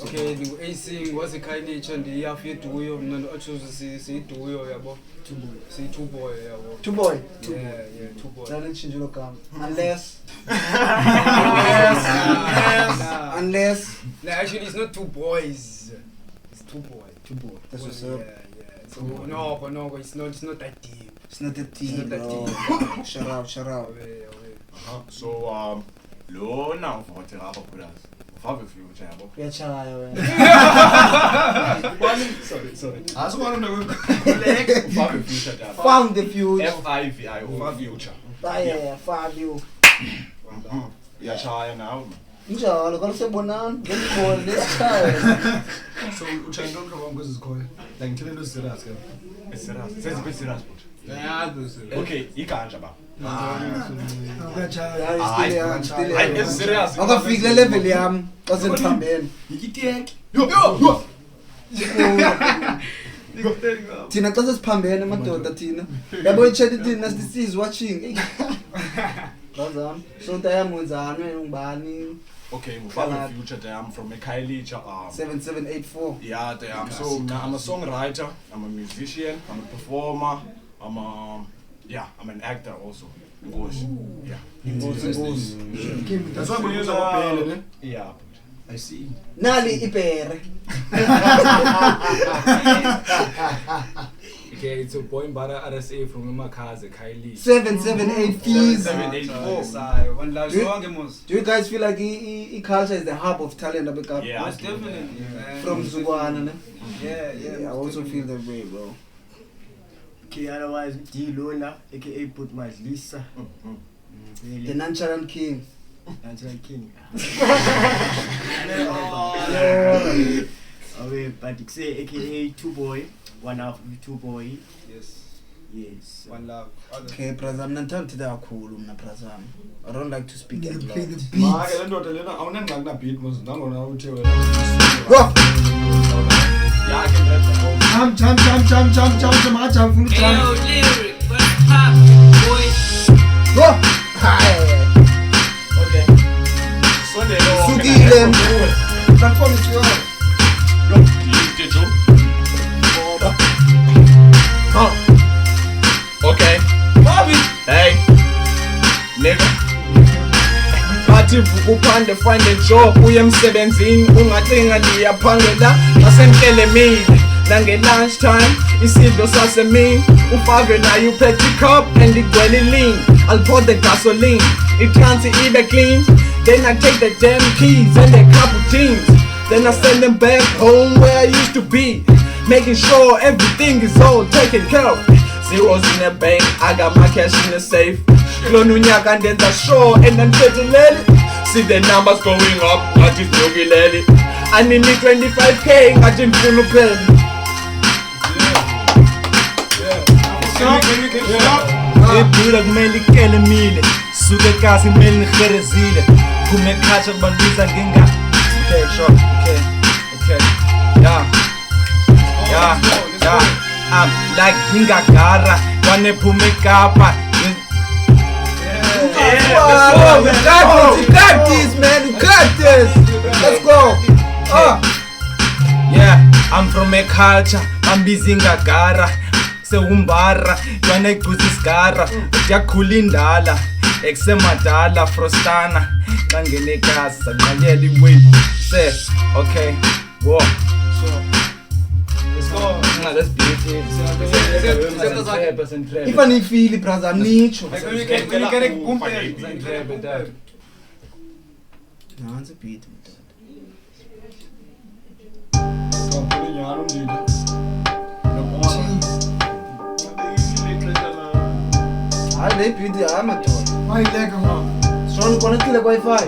okay ndingu AC ngwazi Khayelitsha ndiyafu yeduyo mina no choose siduyo yabo two boy yabo two boy yeah two boy sana chinjilo kama unless no actually it's not two boys it's two boy that's what's up so no it's not that deep it's not that deep shout out so lo na uvote lapha phulazi ufave future yabo uyachaya wena sorry asibona nokukhuleka ufave future daba found the future FIVI ufave future yeah found you uyachaya nawe njalo kalosebonana ngibone lesachaya so uchaya into kwami kwezikhoyo like ngithele into serious ke serious senzibe serious but okay iganja ba akafika level yami xa senithambene ikiteki thina xa sesiphambene madoda thina yabo ichati thina sisiz watching bazam so tayamuzana ngubani okay ngufaka future dam from Khayelitsha 7784 yeah dam so I'm a songwriter, I'm a musician, I'm a performer, I'm an actor also. Yeah. That's why we use our pen, yeah. I see. Nali ipere. Okay, it's a boy Mbara RSA from Makaze, Khayelitsha. 778 fees. 784. Do you guys feel like culture is the hub of talent? Yeah, most definitely. From Zugwana, yeah. I also feel that way, bro. Okay, otherwise, D-Lola, aka Put Lisa. The Nonchalant King. Nonchalant King. But it's aka Two Boy, one half of Two Boy. Yes. One love. Okay, brother, I'm not talking to that cool, brother. I don't like to speak and play the beat. Jump, lyric, what's poppin', boy? Go! Hi! Okay. Sukile. Platform is yours. Okay. Bobby. Hey. Nigga. Bathi vukuphande find a job uye emsebenzini ungacinga ndiyaphangela nasemhlele mini nange lunch time isidlo sasemini ufave nayo uphethe cup and igcwele lean I'll pour the gasoline it can't ibe clean then I take the damn keys and a couple teams then I send them back home where I used to be making sure everything is all taken care of zeros in the bank I got my cash in the safe Klonunyaka ndenza sure and I'm see the numbers going up, what is Nogileli? I need me 25k, I didn't pull a pen. Ebula kumele ikele mile suke kasi kumele ngiherezile kumekhatsha kubaluza nginga okay sure okay yeah I'm like ngingagara kwanephuma ekapa We got this, man. We got this. Let's go. Yeah, I'm from a culture. I'm busy ngagara. Seumbara, yane kuzi skara. Yakhula indala. Eksemadala frostana. Ngangene casa, ngayeli way. Say, okay. Whoa. Let's go. Let's be it. If I need feel, brother, I'm nicho. No, it's a beat. I they beat the amateur. Why leg on? Strong connect to the Wi-Fi.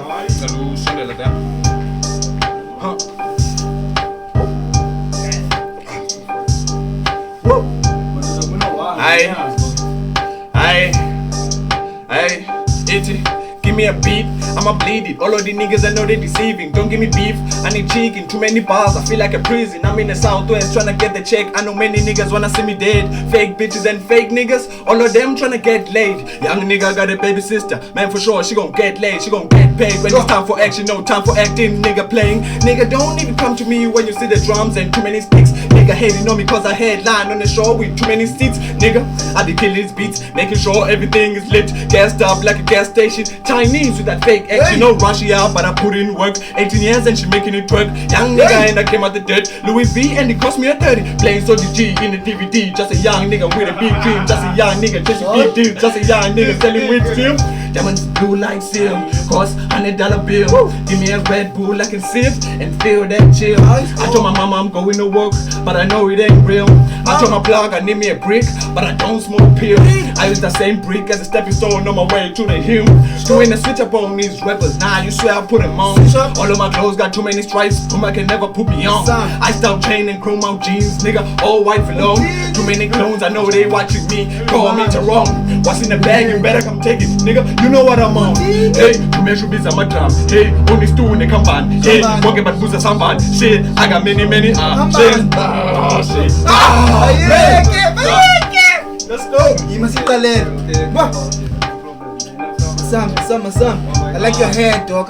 Hey, iti, give give me a beat, I'ma bleed it. All of the niggas I know they deceiving. Don't give me beef, I need chicken. Too many bars, I feel like a prison. I'm in the southwest tryna get the check. I know many niggas wanna see me dead. Fake bitches and fake niggas, all of them tryna get laid. Young nigga got a baby sister, man for sure she gon' get laid. She gon' get paid when it's time for action, no time for acting. Nigga playing, nigga don't even come to me when you see the drums and too many sticks. Nigga hating on me cause I headline on the show with too many seats. Nigga, I be killing these beats, making sure everything is lit. Gassed up like a gas station, Chinese with that fake action. No Russia, but I put in work. 18 years and she making it work. Young nigga and I came out the dirt. Louis V and it cost me a 30. Playing Soldier G in the DVD. Just a young nigga with a big dream. Just a young nigga chasing big deals. Just a young nigga selling weed still. Diamonds blue like silk, cost $100 bill. Give me a Red Bull I can sip and feel that chill. I told my mama I'm going to work, but I know it ain't real. I told my plug I need me a brick, but I don't smoke pill. I use the same brick as a stepping stone on my way to the hill. Doing a switch up on these rappers, nah you swear I put them on. All of my clothes got too many stripes, Puma can never put me on. I style chain and chrome out jeans, nigga, all white for long. Too many clones, I know they watching me, call me to wrong. What's in the bag, you better come take it, nigga, you know what I'm on. Hey, tumeshubiza madram, hey, only stu in the kamban. Hey, walk about buza samban. Shit, I got many shit. Let's go. You must Sam. I like your hair, dog.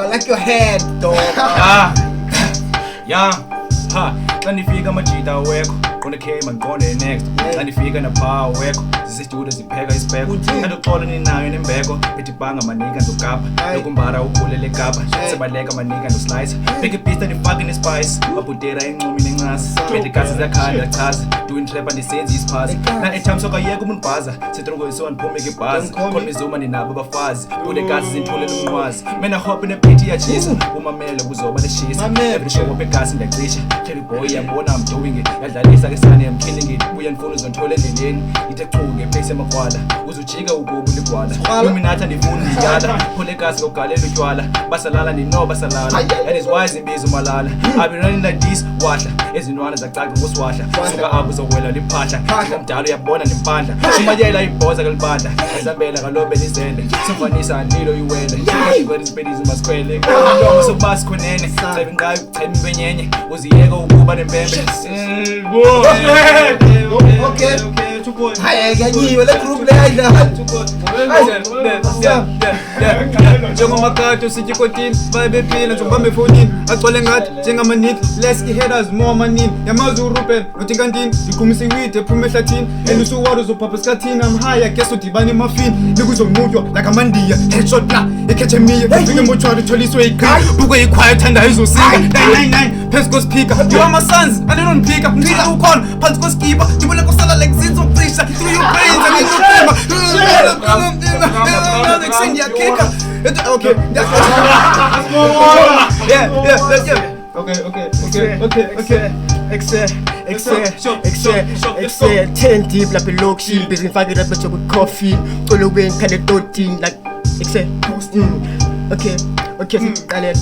Nifika majita weko Gonna came and gone next Nifika na power weko Zisistudio zipheka isibheko Nandoxola ninayo nembeko Betibanga manika ndokapa Lokumbara ukhulele kapa Sebaleka manika ndoslice Big pista ndifake nespice Babudera enxumi nencasi Medikasi zakhanda chaza Doing trap and ndisenza isiphasi Na etime soka yeka umunibhaza Sitrongo iso andiphume ngebhazi Khona mizuma ninabo abafazi Budekasi zinthulela umnqwazi Mena hop nephethi yachisa Umamele kuzoba leshisa Every show up egasi ndiyacisha Cherry boy yabona I'm doing it Yadlalisa ke sane I'm killing it Buya ndifuna uzonthole endleleni Ithe chuke place emakwala Uzujika ukubu ligwala Luminatha ndifuna ndiyala Kholekasi kogalela utywala Basalala ndino basalala That is why zimbiza umalala I've been running like this wahla Ezinwana zacaca ngoswahla Suka abo zowela liphahla Ngamdala uyabona nempandla Shumayela ibhoza kalibandla Azambela kalobe nizende Sofanisa nilo uyiwele Kweli izipedizi masikhwele Noma sobasi khonene Sabe ngayo kuchema benyenye Uziyeka ukuba nempembe Okay. Hi, ngiyiwe le group le ayidlala. Njengomakati usityikotini bayebephila njengobamba efonini agcwele ngathi njengamanini less i-headers more amanini yamazi uruben nothi kantini ndiqhumisa iwidi ephuma ehlathini and usuwari uzophapha esikhathini I'm high guess udibana emafini likuzonqutywa like amandiya headshot la ekhethemiya fike emochwari tholiswe igreen buke ikhwaya ethandayo izosinga 999 phezu kospeaker ndiwa ama-sons andinondiphika mthila ukhona phansi koskipa ndibona kusala like zinzocisha through your brains ndiyakika okay Excel 10 deep lapha elokishini busy ngifake irapha chocolate coffee colo wengikhale 13 like Excel okay siqalela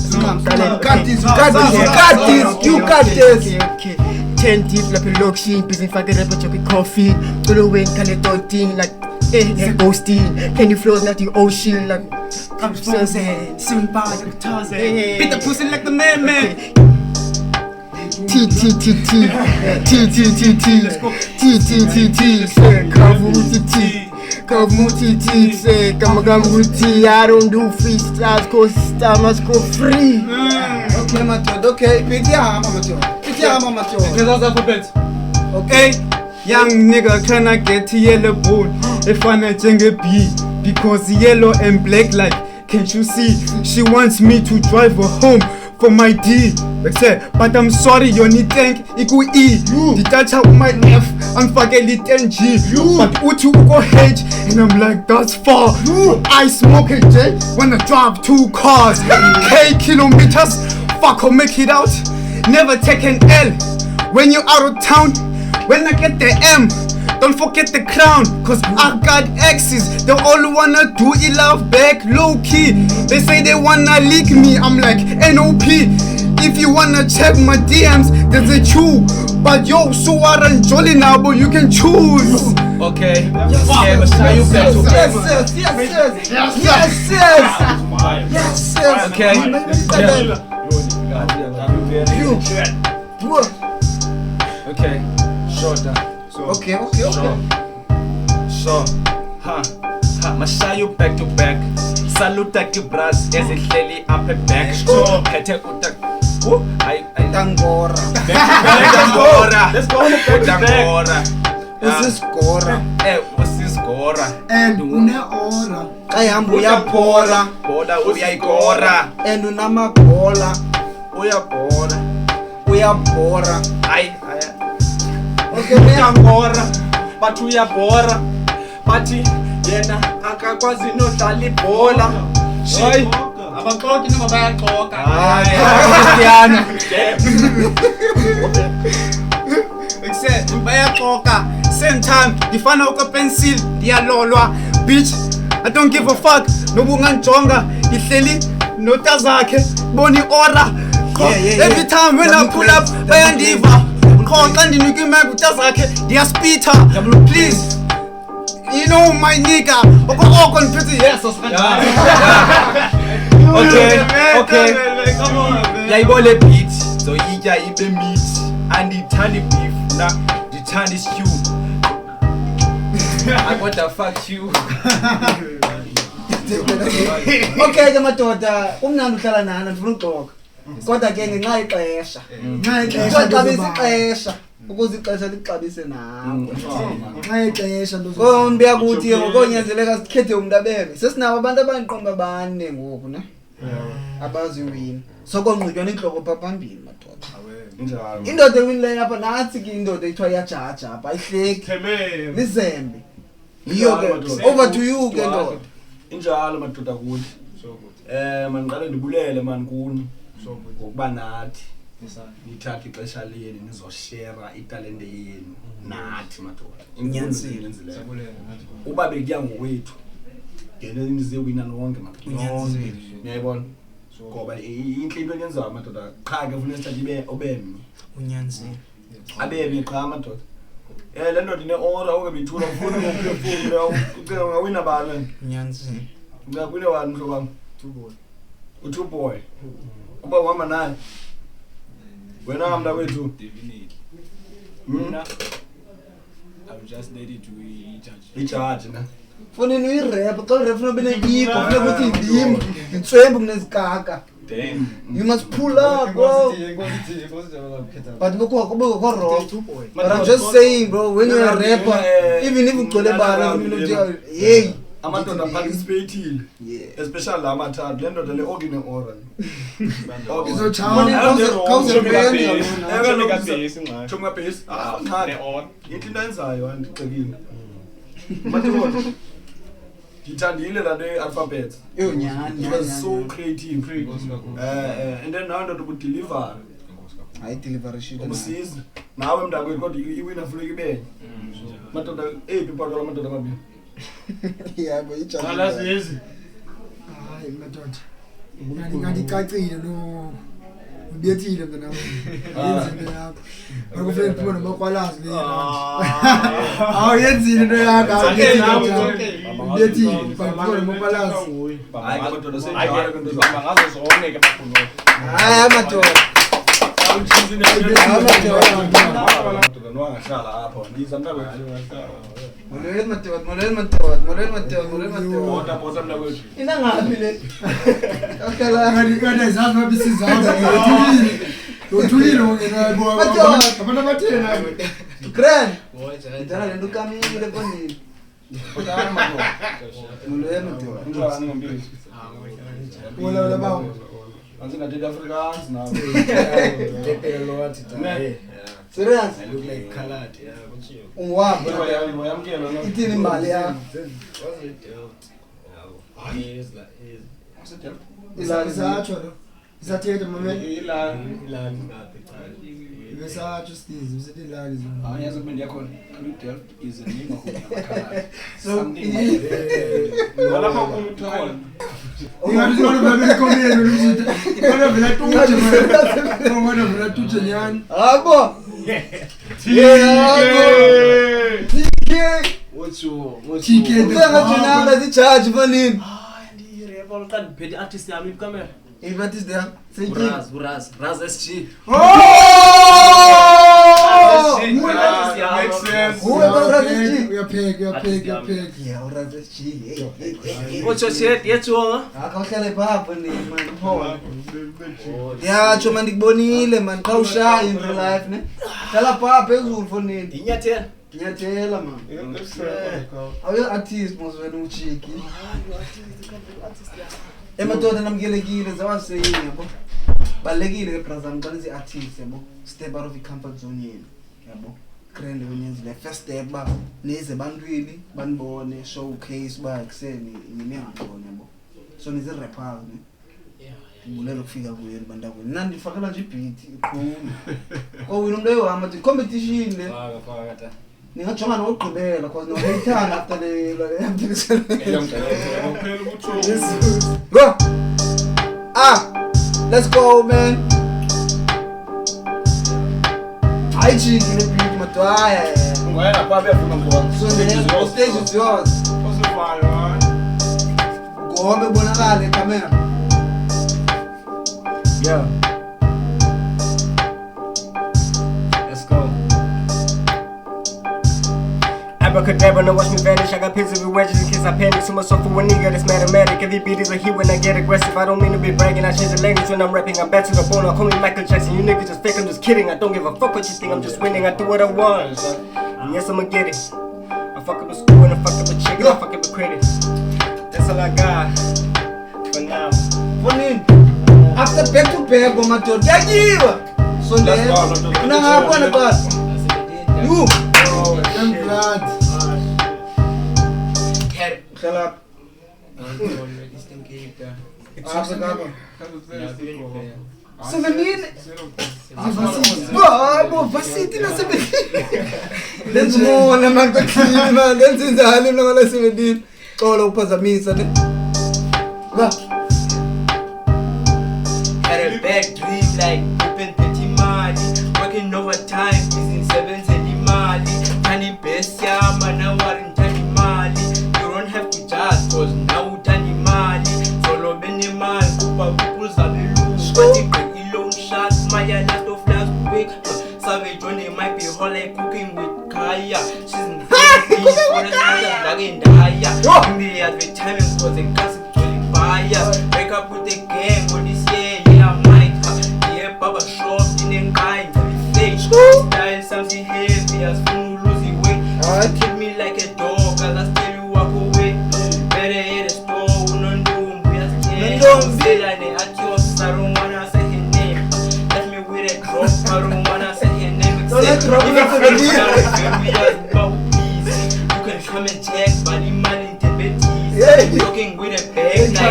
you got this 10 deep lapha elokishini busy ngifake irapha chocolate coffee colo wengikhale 13 like ghosting candy flows not the ocean like I'm soon by beat the pussy like the man T say Kavuti say Kamagamuti I don't do freestyles cause style must go free Okay Mateo, okay Pitia Mateo Okay young nigga can I get yellow bone if I not jenge B because yellow and black like can't you see she wants me to drive her home for my D but I'm sorry you need tank iku E ditacha my F angifakeli 10G but uthi uko H and I'm like that's far I smoke a J when I drive 2 cars K kilometers fuck I'll make it out never take an L when you out of town when I get the M don't forget the crown cause I got exes they all wanna do it love back low key they say they wanna leak me I'm like NOP if you wanna check my DMs there's a chew but yo so I run jolly now but you can choose Okay, okay, Messiah, you back to back. Yes. Okay, okay, shorter. Okay. So, Messiah, you back to back. Salute ke brass ezihleli up and back. Phethe utak. Tangora. Let's go. Tangora. Usisgora. Usisgora. And une-ora. Ayihamba uyabhola. Bola uyayigora. And unamabhola. Uyabhora. Ay. Okay, uyabhora. Bathi uyabhora. Bathi yena akakwazi nodlala ibhola. Hayi. Abaxoki noma bayaxoka. Hayi, Cristiano. Except bayaxoka. Same time ngifana ukapencil ndiyalolwa. Bitch, I don't give a fuck. Noba unganjonga ihleli nota zakhe boni ora. Every time when I pull up bayandiva. Qho xa ndinika imap uta zakhe ndiyaspita. Please. You know my nigga. Oko niphethe yes Okay. Come on, man. Yayibole beat. So yitya ibe meat. Andithandi beef. Na ndithanda stew. I want to fuck you. Okay ke madoda, kumnandi uhlala nana ndifuna uxoxa. Kodwa ke ngenxa ixesha. Ixesha. Ukuze ixesha lixabise nawe. Nxa ixesha Kombi yakuthi ngokonyanzeleka sikhethe umuntu abeme. Sesinabo abantu abanqomba bane ngoku ne. Abazi win. Sokonqitwa inhloko pha phambili madoda. Injalo. Indoda ewinile apha nathi ke indoda ethiwa iyajaja apha ayihleki. Lizembe. Yiyo ke over to you ke ndoda. Injalo madoda kuthi. Maniqale ndibulele mani kuni. Ngokuba nathi. Nithatha ixesha leni nizoshare italente yenu nathi madoda. Inyanisile. Uba bekuya ngowethu. Ngene nize wina nonke madoda. Ngiyayibona. Ngoba inhle into enyenzayo madoda. Qha ke ufuna isithathe ibe obemnye. Unyanisile. Abemi qha madoda. Le ndoda ine-ora oke bethula ufuna ukuphefumula ucinga ungawina bani. Unyanisile. Ungawina wani mhlobo wami? U2 boy. Uba uhamba naye. Wena ngamnta wethu. Definitely. I'm just ready to judge na. Funa uyirap, xa urap funa ube neiko, funa ukuthi ndim, itswembu kunezikaka. Damn. You must pull up, bro. But kube wrong. But I'm just saying, bro, when you're a rapper, even if ugcwele bala, hey. Amadoda participating, especially la mathathu le ndoda le ogine ora. Choma base. Into enzayo andicekile. Madoda. Ngithandile la le alphabet. Nyani. It was so creative. And then now ndoda deliver. I deliver shit. Umsiza. Nawe mntakwethu kodwa iwina funeka ibenye. Madoda people la madoda mabili. Yeah, but it's hayi madoda ngandicacile no ubethile mntana yenzile yakho akufike kuphuma nomakwalazi le yenzile into yakho ubethile kuphuma nomakwalazi hayi madoda ngazo zonke ke bakhulu hayi madoda Inangaphi le? Kakhala zazi mabisizazi uthulile ngena abantu abathena grand ndana lento kamile konini wala bawo Anzingadede Afrikaans now. Serious? I look like colored, yeah. Ungwaphi? Ithini imali yakho? Isatsho lo. Isathethe mama. Ilani. Besatsho Steve, usithi ilani zona. Ah, yazi kubendi yakho. Delft is a name of So, wala makuthona. Ngiyazibona babele komeni ukuthi bona vela tutshe manje. Bona vela tutshe nyani. Habo. Ngiyangajinanga zijudge manini. Yebo kanti phethe artist yami ikamera. Artist yami. Raz SG. Oh! Makes sense. Who about Raz SG? Uyapheka. Yeah, Raz SG. Ocho shit yetshonga. Akahlale phapha ni man phone. Yeah, cho man ngikubonile man xa ushaya in real life ne. Hlala phapha phezulu fonini. Inyathela man. Awu artist mos wena uchiki. Emadoda namkelekile zawaseyini yabo. Balekile ke brother ngibonisa iartist yabo. Step out of the comfort zone yini. Yabo. Grand wenyenzi le first step ba nize bantwini banibone showcase ba ekseni ngiyangibona yabo. So nize rappers ne. Ngibulele ukufika kuye bandakweni. Nandi fakela nje beat ikhulu. Kowina umntu ehamba the competition le. Faka. Ningajonga nokugqibela cause no hate after the Go. Let's go man. IG ile beat matwaya. Ngoyena pha beyafuna ngibona. So the stage is yours. Osifalo man. Gombe bonakala camera. Yeah. Let's go. Abracadabra, now watch me vanish. I got pins every wedges in case I panic. Too much for a nigga that's mathematic. Every beat is a hit when I get aggressive. I don't mean to be bragging. I change the language when I'm rapping. I'm back to the bone. I call me Michael Jackson. You niggas just fake. I'm just kidding. I don't give a fuck what you think. I'm just winning. I do what I want. And yes, I'ma get it. I fuck up a school and I fuck up a chick and I fuck up a credit. That's all I got for now. Funny. After back to back, go my door. Yajiwa. So let's go. Now I want to go. You. I'm glad. Shut up. Varsity na 17. Let's go na magtaklima man. Let's inzahalim na wala 17. Kolo upazamisa ne. Ba. Had a bad dream like open petty mali. Working overtime, using 7 centi mali. Tani besia, mana warin tani mali. You don't have to judge, cause now tani mali. Solo beni mali, kupa kupuza belu. Swati quick ilong shot, maya last of last week. Savage when they might be whole like cooking with Kaya. She's in the Philippines, for the like in the higher. In the advertisement, cause the gas is really fire. Wake up with the game, what this year, yeah, I might. Yeah, Baba shop, in kind, style something heavy as full losing weight. Treat me like a dog, I'll still you walk away. Better hit a store, no we are scared. Say that they at yours, I don't wanna say her name. Left me with a drop, I don't wanna say her name. You can come and check, but the man in Tibet. Looking with a bag, like I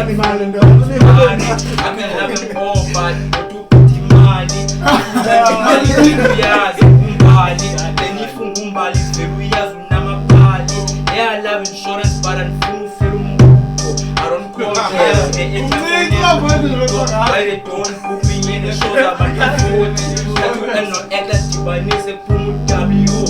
can have it all, but not to put the money. I love insurance, but I'm full of I don't call them. I don't put me in the shoulder, but I'm not act like Japanese a Pumu W.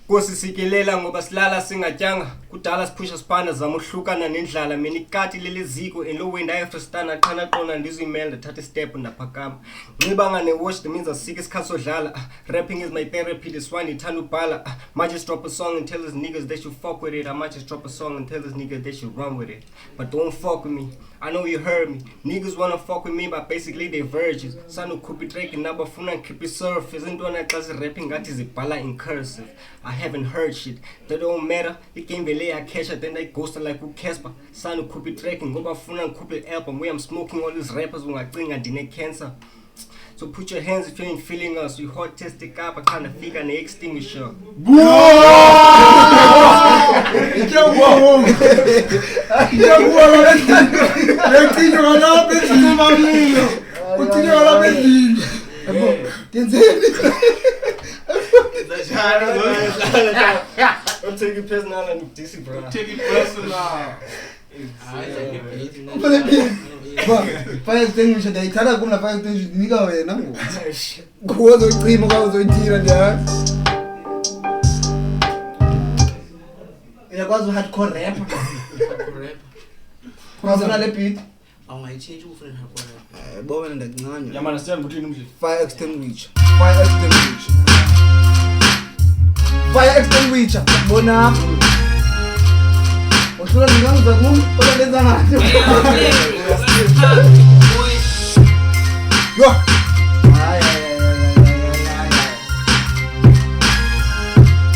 Kusisikilela ngoba silala singatyanga kudala siphusha sipana zamuhlukana nendlala mina ikati leli ziko enlowenda ayefristana qhana qona ndizimela ndathatha step ndaphakama ngibanga ne watch the means asike isikhathi sodlala rapping is my therapy this one ithanda ubhala might just drop a song and tell these niggas they should fuck with it I might just drop a song and tell these niggas they should run with it but don't fuck with me I know you heard me niggas wanna fuck with me but basically they virgins sanu kupi track nabafuna keep it surface intwana xa rapping ngathi zibhala in cursive I haven't heard shit that don't matter it came vele I catch then I ghost like who Casper sanu kupi track ngoba funa ngikhuphe album where I'm smoking all these rappers ungacinga ndine cancer so put your hands if you ain't feeling us we hot test the up I kind of figure an extinguisher take it personal and DC, bro. Take it personal. Fire extinguisher ndayithanda kumna fire extinguisher nika wena ngoku. Ngozocima kwa uzoyithira nje. Uyakwazi u-hardcore rapper. Ungafuna le beat? Awungayichange ufune hardcore rapper. Bo wena ndakuncanya. Yeah man, stand between them. Fire extinguisher. Fire extinguisher. Fire extinguisher. Bona. Uhlula ngiyangiza kum, ola lenza ngathi. Yo.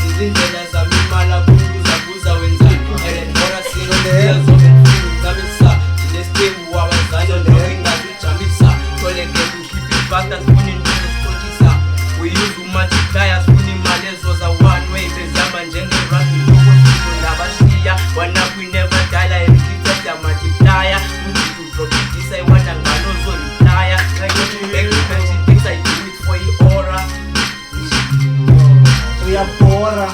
Izindlela zami imala kuza wenzani ora sino zamisa nestembu wabazali ngingazijamisa toleke keep it fast as funi ndizotisa we use multipliers funi imali ezoza one way bezama njenge rugby lokho ndabashiya wana we never die like repeated ya multiplier to drop this I want and ngalo zo retire like you back to things I do it for you aura we are pora.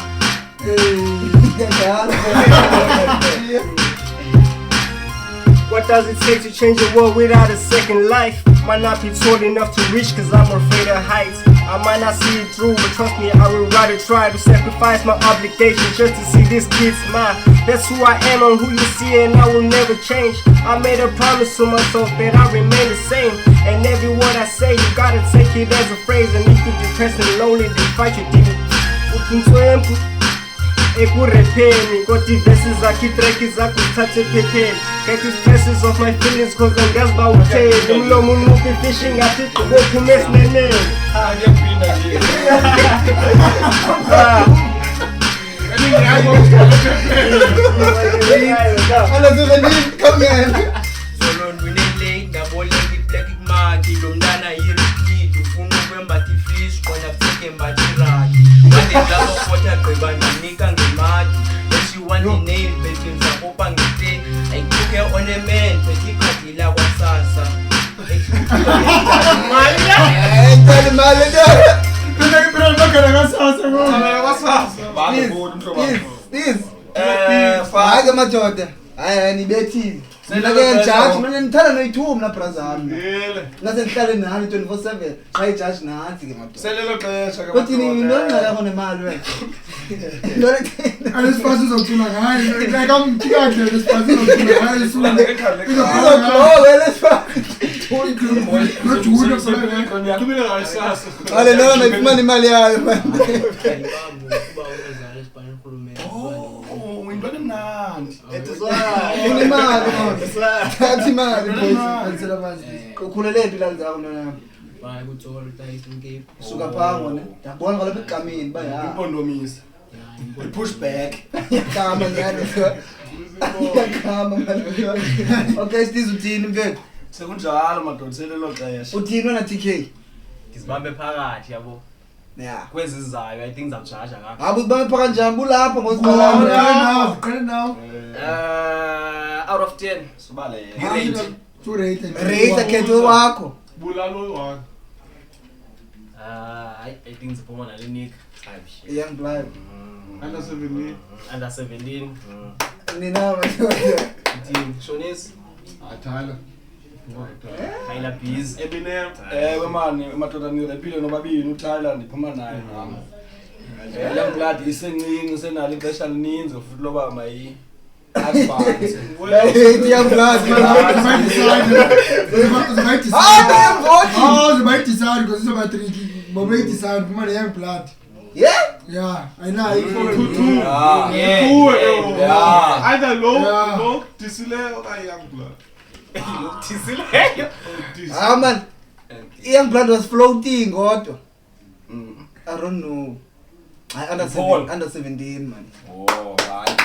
What does it take to change the world without a second life? Might not be tall enough to reach cause I'm afraid of heights. I might not see it through, but trust me, I will rather try to sacrifice my obligation just to see this kid smile. That's who I am and who you see, and I will never change. I made a promise to myself that I remain the same. And every word I say, you gotta take it as a phrase. And if you're depressed and lonely, then fight your demon. Ekurepeni koti verses zakitreki zakuthathe phepheni. Get these stresses off my feelings cause angazi bawutheni. Umlomo umubi fishing athi kuphume esineneni. Ngiyaphinda nje. Come again. Solo winelate ndaboleka iblack mark lomntana yirepeat ufuna ukwembathi fish kona fike mbathi raki wande dlalo kota gqiba ndanika ngemati she want the nail between zapopa ngite ayikuke on a man betikadila kwasasa Hayi madoda. Hayi nibethile. Mina ke judge mina ngithanda noyithu mina brotherami. Ngase ngihlale nani 24/7. Hayi judge nathi ke madoda. Selelo xesha ke. Kuthi ningona yakho nemali wena. Alesifasi uzothula ngayo. Like amthikahle lesifasi uzothula ngayo isule. Ale no ngifumana imali yayo man. Uyintwana emnandi. Ufuna imali manje. Thatha imali boys. Ansela manje. Ukhulele impilo zakho nami. Bye kuTsolo thanks Mcape. Suka phango ne. Yabona ngalapha egameni baya. Impondomisa. Push back. Kama ngani so. Kama ngani. Okay, sithi uthini mfethu? Sekunjalo madoda selelo xesha. Uthini wena TK? Ngizibambe phakathi yabo. Yeah. Kwezi izayo I think ngizawujaja ngakho. Habu kubambe phakathi njani bulapha ngozibala. Qala now. Out of 10 sobale. Rate. Rate khetho wakho. Bulalo wakho. I think ziphuma nale Nick. Young blood. Under 17. Under 17. Nina Team Shonis. Tyler. Tyler Bees. Eminem. Ewe man madoda nirepile nobabini uTyler ndiphuma naye nami. Young blood isencinci senalo ixesha lininzi futhi loba mayi advance. Young blood. Decide because it's about 3. But decide for my young blood. Yeah? Yeah, I know. Yeah. Either low, Tisile or young blood. Ah man. Young blood was floating godwa. I don't know. Under 17 man. Oh, right.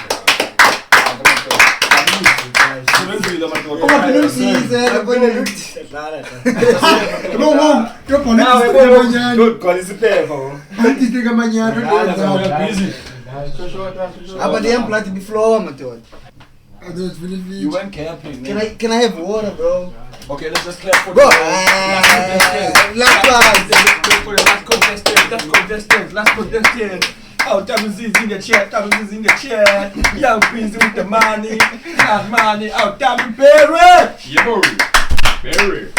But the young blood be flow madoda. You went camping. Can I have water, bro? Okay, let's just clap for Go. Last contestant. Oh, double Z's in the chat, double Z's in the chat. Young Prince with the money, not money. Oh, double Berry. Yo, Berry.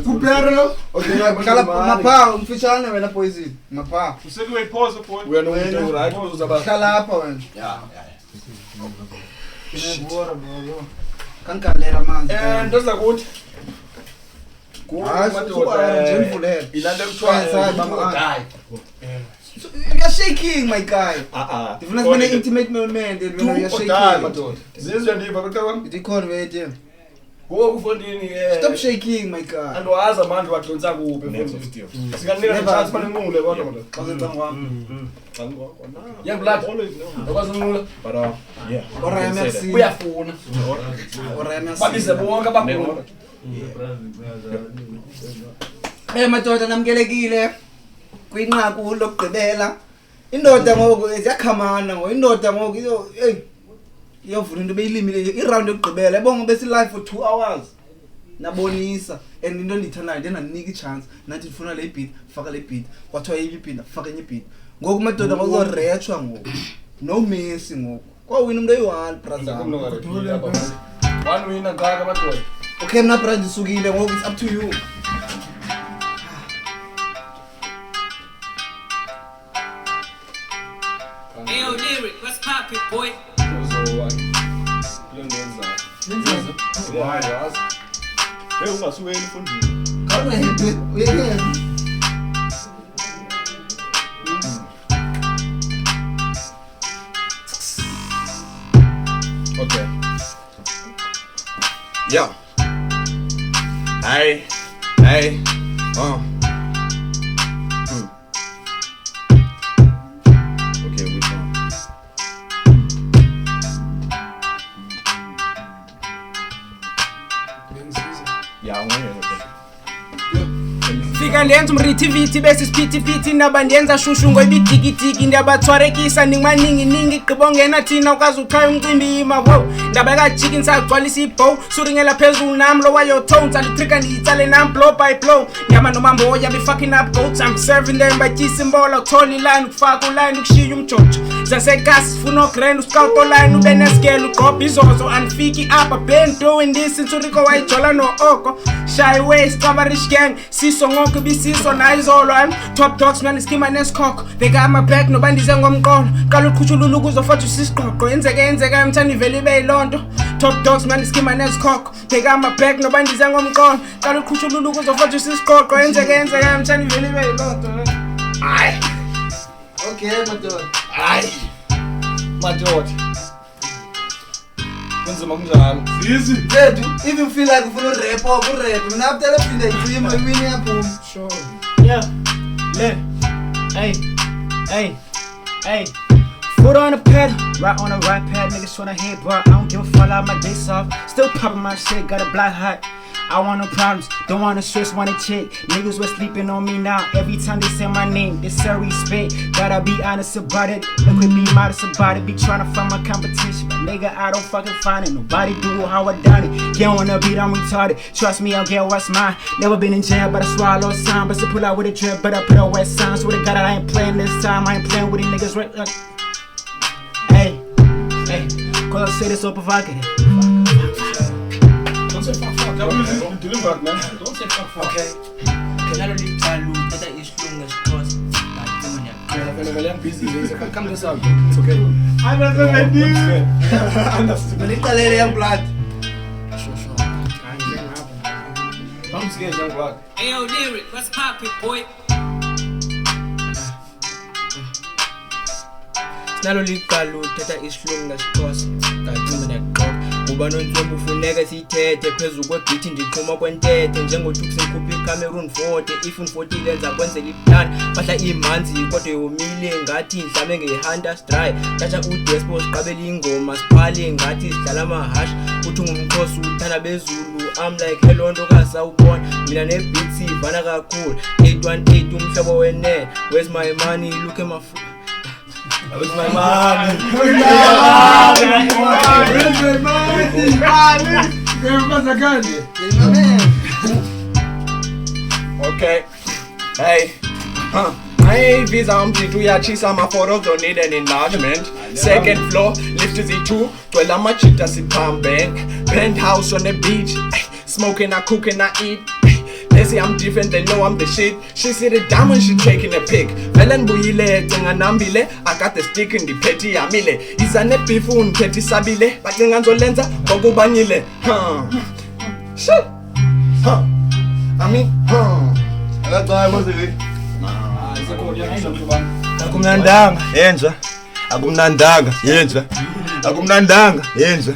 Kupero. Okay, kala mapa umfishane wena poison. Mapa. Usegue pause point. We are not going to right close about. Kala hapa wena. Yeah. Kinebora bro. Kankalela manzi. Nto zakuthi. Ilanda kuthiwa you're shaking my guy. Ndifuna sibe ne-intimate moment and when you're shaking. Zizwe ndiva kodwa ndikhona wethe. Ngoku ufondini Stop shaking my guy. Andowazi amandla wadonsa kuphi mfundisi. Sikanika chance banenqule kodwa manje. Xa kwami. Yeah, blood. Akwazi unqula. But yeah. Ora merci. Uyafuna. Ora merci. Babize bonke abakho. Madoda namkelekile kwinqaku lokugqibela. Indoda ngoku iyakhamana indoda ngoku iyovuna into beyilimile iround yokugqibela ebonga bese live for 2 hours nabonisa and into endiyithandayo ndendanika ichance nathi ndifuna le beat faka le beat kwathiwa yiphi beat faka enye beat ngoku madoda bazorechwa ngoku no messi ngoku kwawina umuntu oyi-1 brother one winner ngaka madoda. Okay mna brother ndisukile ngoku it's up to you. Ayo, Lyric, what's poppin', boy? Ungasuke elifundini. Okay. Yeah. Hey. Okay, which one? Yeah, I want to hear fika ndiyenza umrithiviti bese isiphithiphithi ndaba ndiyenza shushu ngoyibidigidigi ndiyabathwarekisa ningimaninginingi gqibongena thina ukwazi ukhaya umcimbi imabo ndaba kajiki nisagcwalisa ibow suringela phezulu nami lo wayotones alitrika ndiyitsale nam blow by blow ndiyama nomamboya be-fucking up goats I'm serving them batyisa imbola ukuthola iline ukufaka uline ukushiya umjojo zasekasi sifuna ogrand uscout oline ube nesikele ugqobha izozo andifiki apha been doing this insuriko wayijola no-oko shy ways coverish gang siso ngoko ibisiso nayizolo top dogs man iskima nesikhokho they got my back noba ndize ngomqolo qala uqhushulula ukuzofotsha usisiqoqo yenzeka emthanda ivele ibe yilonto top dogs man iskima nesikhokho they got my back noba ndize ngomqolo qala uqhushulula ukuzofotsha usisiqoqo yenzeka emthanda ivele ibe yilonto. Aye. Okay madoda. Aye. Madoda. Kunzima kunjani? Easy. Zethu, if you feel like ufuna urap or urap, mina after the pinde icima iwini yaphuma. Sure. Yeah. Hey. Foot on the pedal, right on the right pad, niggas tryna hit, bro. I don't give a fuck, out my days off. Still popping my shit, got a black hot. I want no problems, don't wanna stress, wanna chick. Niggas was sleeping on me now. Every time they say my name, they say respect. Gotta be honest about it. Look at be modest about it. Be tryna find my competition, but nigga, I don't fucking find it. Nobody do how I done it. Get on the beat, I'm retarded. Trust me, I'll get what's mine. Never been in jail, but I swallow sign. But to pull out with a drip, but I put out wet signs. With a God, I ain't playing this time. I ain't playing with these niggas right. Hey, cause I say this so provocative. Don't say fuck. That music is delivered, man. Don't say fuck. Okay. Can I really tell you that is long as cross? I'm busy. Come this out. It's okay. I'm not gonna do. Manipulate young blood. Sure. I'm scared, young blood. Ayo, Lyric, what's poppin', boy? Nalo liqalo uthetha isilungu ngesixhosa ngacima neqoqo uba nontsombo ufuneka sithethe phezu kwebithi ndiqhuma kwentethe njengojuks ngikhupha iCameroon 40 if 40 lenza kwenzela iplani bahla imanzi kodwa yomile ngathi idlame nge-hunters dry thatha udespo siqabela ingoma siphale ngathi sidlala amahash uthi ngumkhosi uthanda bezulu I'm like hello ntokasa ubona mina nebeats ivana kakhulu 818 umhlobo wene where's my money look at my Where's my money? Okay. Hey. Hey, visa umthitu uyachisa ama-photos don't need an enlargement. Second floor, lift is E2, twela machita siphambe. Penthouse on the beach, smoking, I cook and I eat. They say I'm different, they know I'm the shit. She see the diamond, she taking a pic. Velen buyile, tenga nambile. I got the stick in the petty amile. Izane pifu petty sabile. Batenga nzolenza, gogo banile. Shit. I mean, Akumnandanga yenza akumnandanga yenza akumnandanga yenza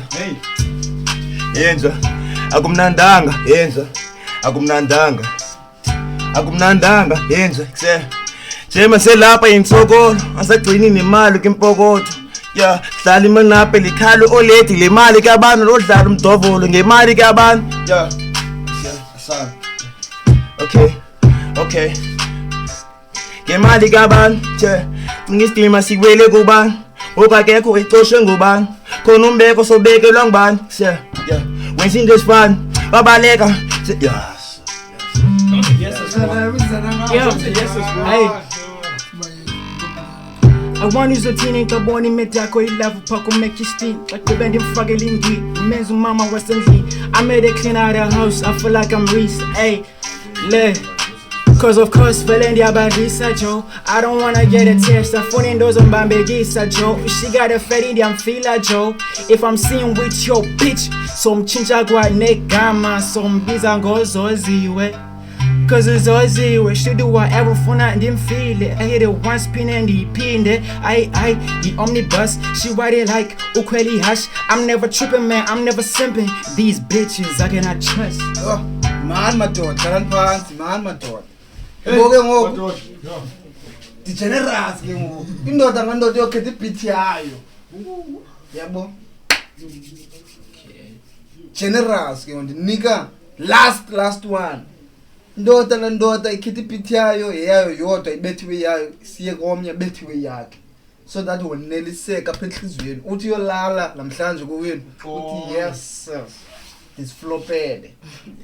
yenza akumnandanga yenza akumnandanga akumnandanga yenza kuse jema selapha insokolo asagcini nemali kempokotho ya hlala imanaphe likhalo oledi le mali kabantu lodlala umdovolo ngemali kabantu ya asana okay ngemali kabantu nje ngistima sikwele kubani okakekho icoshe ngubani khona umbeko sobekelwa ngubani yeah when into is fun babaleka yes I want you to teen kaboni metako ilavu pako make you steam like the band fucking lingi men's mama western Z I made it clean out the house I feel like I'm Reese hey le cause of course Valendi abadisa Joe I don't wanna get a test I phone in those on Bambegisa Joe she got a fat Indian feel Joe if I'm seen with your bitch some chincha gwa negama some bizango zoziwe cause it's oziwe she do whatever funa and didn't feel it I hit it one spin and the pin I the omnibus she ride it like ukweli hash I'm never tripping man I'm never simping these bitches I cannot trust man madoda kalan phansi man madoda ngoke ngoku di generous ke ngoku indoda ngandoda yokhetha ibeat yayo yabo generous ke ndinika last one ndoda ikhetha ibeat yayo yodwa ibethiwe yayo siye komnye bethiwe yakhe so that woneliseka apha enhlizweni uthi yolala namhlanje kuwini uthi yes sir this flopede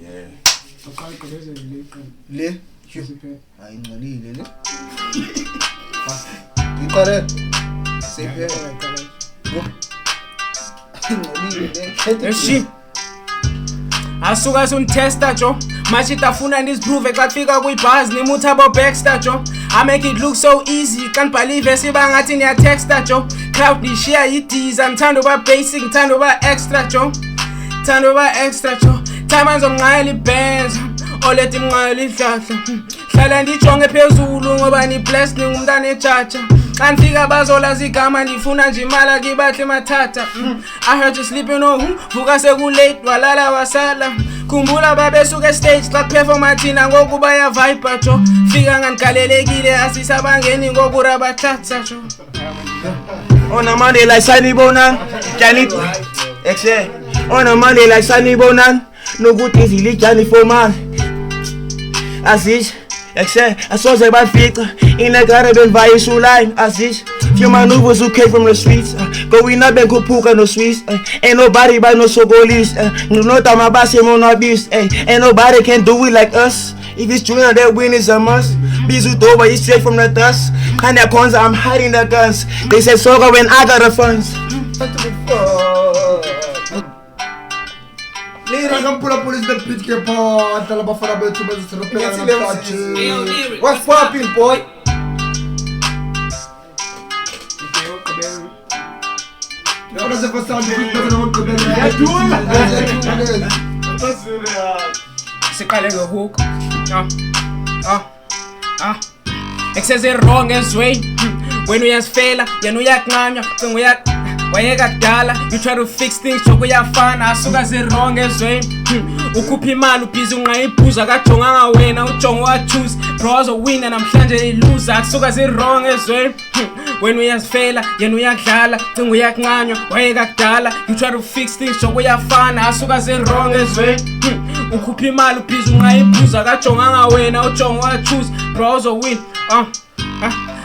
yeah le hayi ngcolile le iqale sephe ngcolile asuka suntesta jo machita funa ndisprove xa kufika kuyibhaz nimuthi abo Baxter jo I make it look so easy can't believe esibangathi niya texta jo crowd ni share idiza ngithanda uba basic ngithanda uba extra jo ngithanda uba extra jo time ngizomnqayela ibenz oleti mnqayela idlahla hlala ndijonge phezulu ngoba ni blessed ngumntana ejaja xa nifika bazolazi igama ndifuna nje imali akibahle mathatha I heard you sleeping on vuka sekulate walala wasala khumbula babesuka stage xa performa thina ngoku baya vibe jo fika nganigalelekile asisabangeni ngoku rabathatha jo on a Monday like Sunny Bonan Janet exe on a Monday like Sunny Bonan no good things he Johnny for man Aziz exe asoze bafica in a garden via shoe line Aziz few maneuvers who came from the streets going up and kupuka no sweets ain't nobody by no sogolis no tamabase monabis ain't nobody can do it like us if it's junior that win is a must Bizu Doba is straight from the dust kinda cons I'm hiding the guns they say soga when I got the funds Lira kampula police the pit ke pa tala bafana bethu bezitropela na touch what's popping boy What is the first time you put on siqale ngehook excess wrong as way when uyasifela yena uyakunqanywa cinga wayeka kudala you try to fix things joko yafana asuka wrong as way ukhupha imali ubhizi unqa ibhuza kajonganga wena ujongo wa choose bros win namhlanje lose akusuka wrong as way when uyasifela yena uyakudlala cinga uyakunqanywa wayeka kudala you try to fix things joko yafana asuka wrong as way ukhupha imali ubhizi unqa ibhuza kajonganga wena ujongo wa choose bros win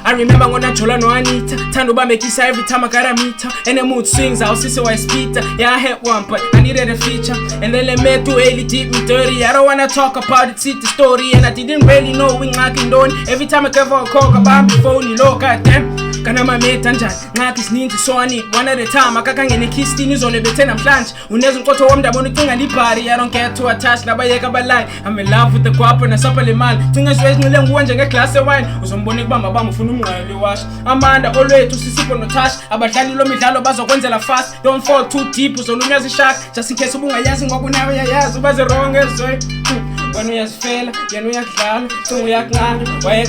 I I remember ngona jola no Anita Tando ba mekisa every time I got a meter and the mood swings I'll see I speed yeah I had one but I needed a feature and then let me to really deep me dirty I don't wanna talk about it see the story and I didn't really know we ngaki ndoni every time I give a call about my phone you know goddamn kana mameta njani ngakhi sininzi so I need one at a time akakangene kistini izolebethe namhlanje uneza unkotho womndabona ucinga libhari I don't get to attach labayeka abalai I'm in love with the guapo nasapha le mali cinga zwe ezinqile nguwe njengeglass wine uzombona kubamba bamba ufuna umnqayelo wash amanda olwethu sisipho notash abadlali lo midlalo bazokwenzela fast don't fall too deep uzolunyaza ishark just in case ubungayazi ngokunawe yayazi ubaze wrong ezwe when we as fail, then we are glad, so we are glad, why you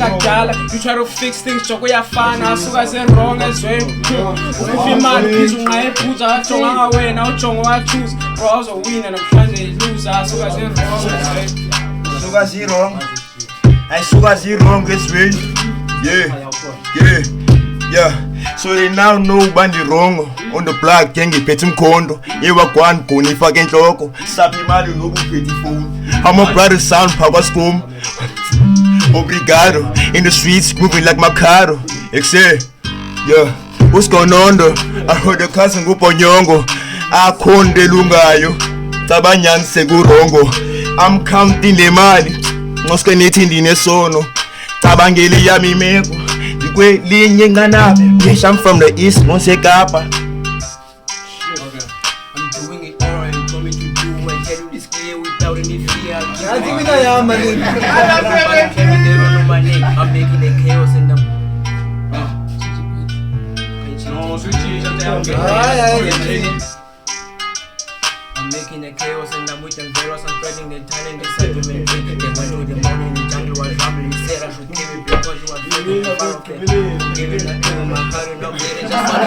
try to fix things, so we are fine, as soon as they're wrong as well. If you man, please, my put out Chong away, now Chong, I choose, bros or win, and I'm trying to lose, as soon as they're wrong as well. So as he wrong, as soon as he wrong as well, yeah. So they now know bandi wrong on the block gang iphethe umkhondo yewa kwani goni ifake enhloko saphi imali nokuphethe ifoni I'm brother sound power skum obrigado in the streets moving like Macaro excel yeah what's going on though I heard the cousin ngubonyongo akhonde lungayo tabanyani sekurongo I'm counting le mali ngoske nithi ndinesono tabangeli yami imeko linye nganabe yes I'm from the east Monsekapa I'm doing it alright coming to do I tell you this clear without any fear I'm making the chaos in the I'm making the chaos and I'm with them zeros I'm spreading the talent they said to me they went to the morning in the jungle while family said I should give it because you are feeling the far of it giving that to my heart and I'm getting just fun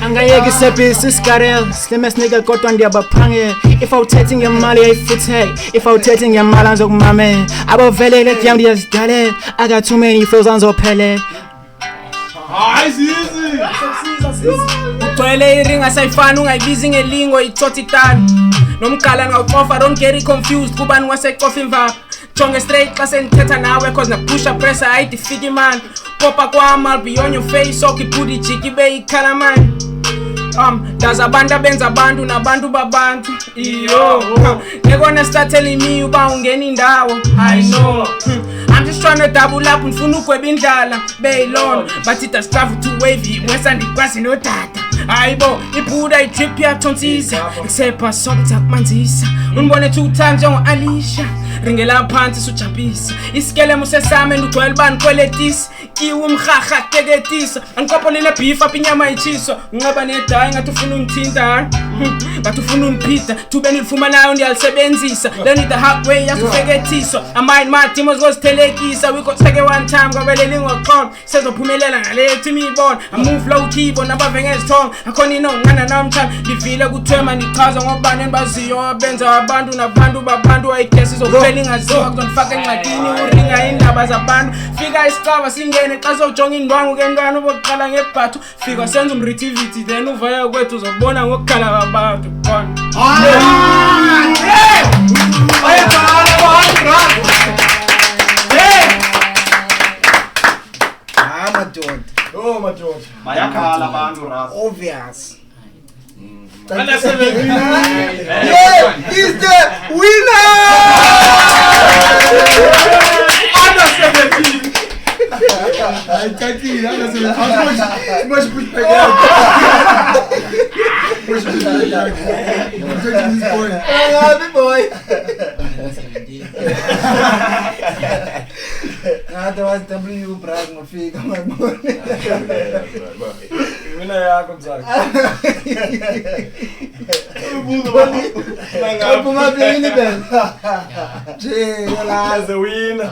angayeki sebhisi sigarel silemesinike kodwa ndiyabaphangela if awuthethe ngemali ayifuthe if awuthethe ngemali anzokumamela abovelele kuyam ndiyazidalela I got too many flows anzophelela ugcwele iringa sayifana ungayibizi ngelingo ithotitana nomgala ngawucofa don't get it confused kubani wasecofa imvapha jonge straight xa sendithetha nawe cause napusha pressure ayidifika imani popa kwami I'll be on your face okibhudi jiki beyikhala mani ndazi abantu abenza abantu nabantu babantu iyo nekona start telling me uba ungena indawo I know I'm just trying to double up ngifuna ugweba indlala beyilona but it has travel too wavy wesa ndikwazi nodada hayibo ibuda itrip yathonsisa except sokta manzisa unibone 2 times njengo-Alisha ringela phansi sujampisa isikele musesame ndugcwele bani kweletisi kiwe umhaha teketisa angikopholile beef apha inyama itshiswa unqaba nedayi ngathi ufuna ungithinta ngathi ufuna ungiphida thubeni lifumanayo ndiyalisebenzisa learn the hard way yasufekethiswa amine madimo zikozithelekisa wikoseke one time kwabelela ingoxolo sezophumelela ngalethu imibona amove low keyboard nabavenge ezithongo akhona inonqana namtshana ndivile kuthwema ndichaza ngobani endibaziyo abenza abantu nabantu babantu ayigesi zokuphela ingaziwa kuzondifaka engxakini uringa indaba zabantu fika isicaba singene xa sojonga indwangu kentwana ubokuqala ngebhathu fika senza umretivity then uvaya kwethu uzobona ngokukhala kwabantu madoda bayakhala abantu ras obvious Under 17. Yeah, he's the winner! Under 17. I can't see under 17. Much push back. Push back. This boy. Big boy. That was W Brad Murphy. Come on, boy. Winner yako mzaki. As a winner.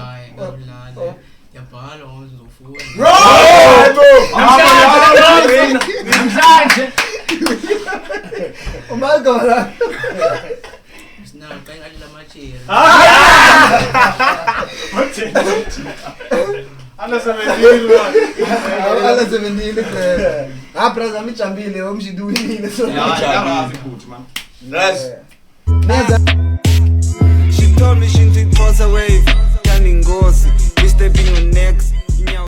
Oh my God. Under 17. Under 17. Ah, brother, I'm chambile. I'm she doing it. Yeah, man. Nice. She told me she took pulse away, can't ngosi. We stepping on next.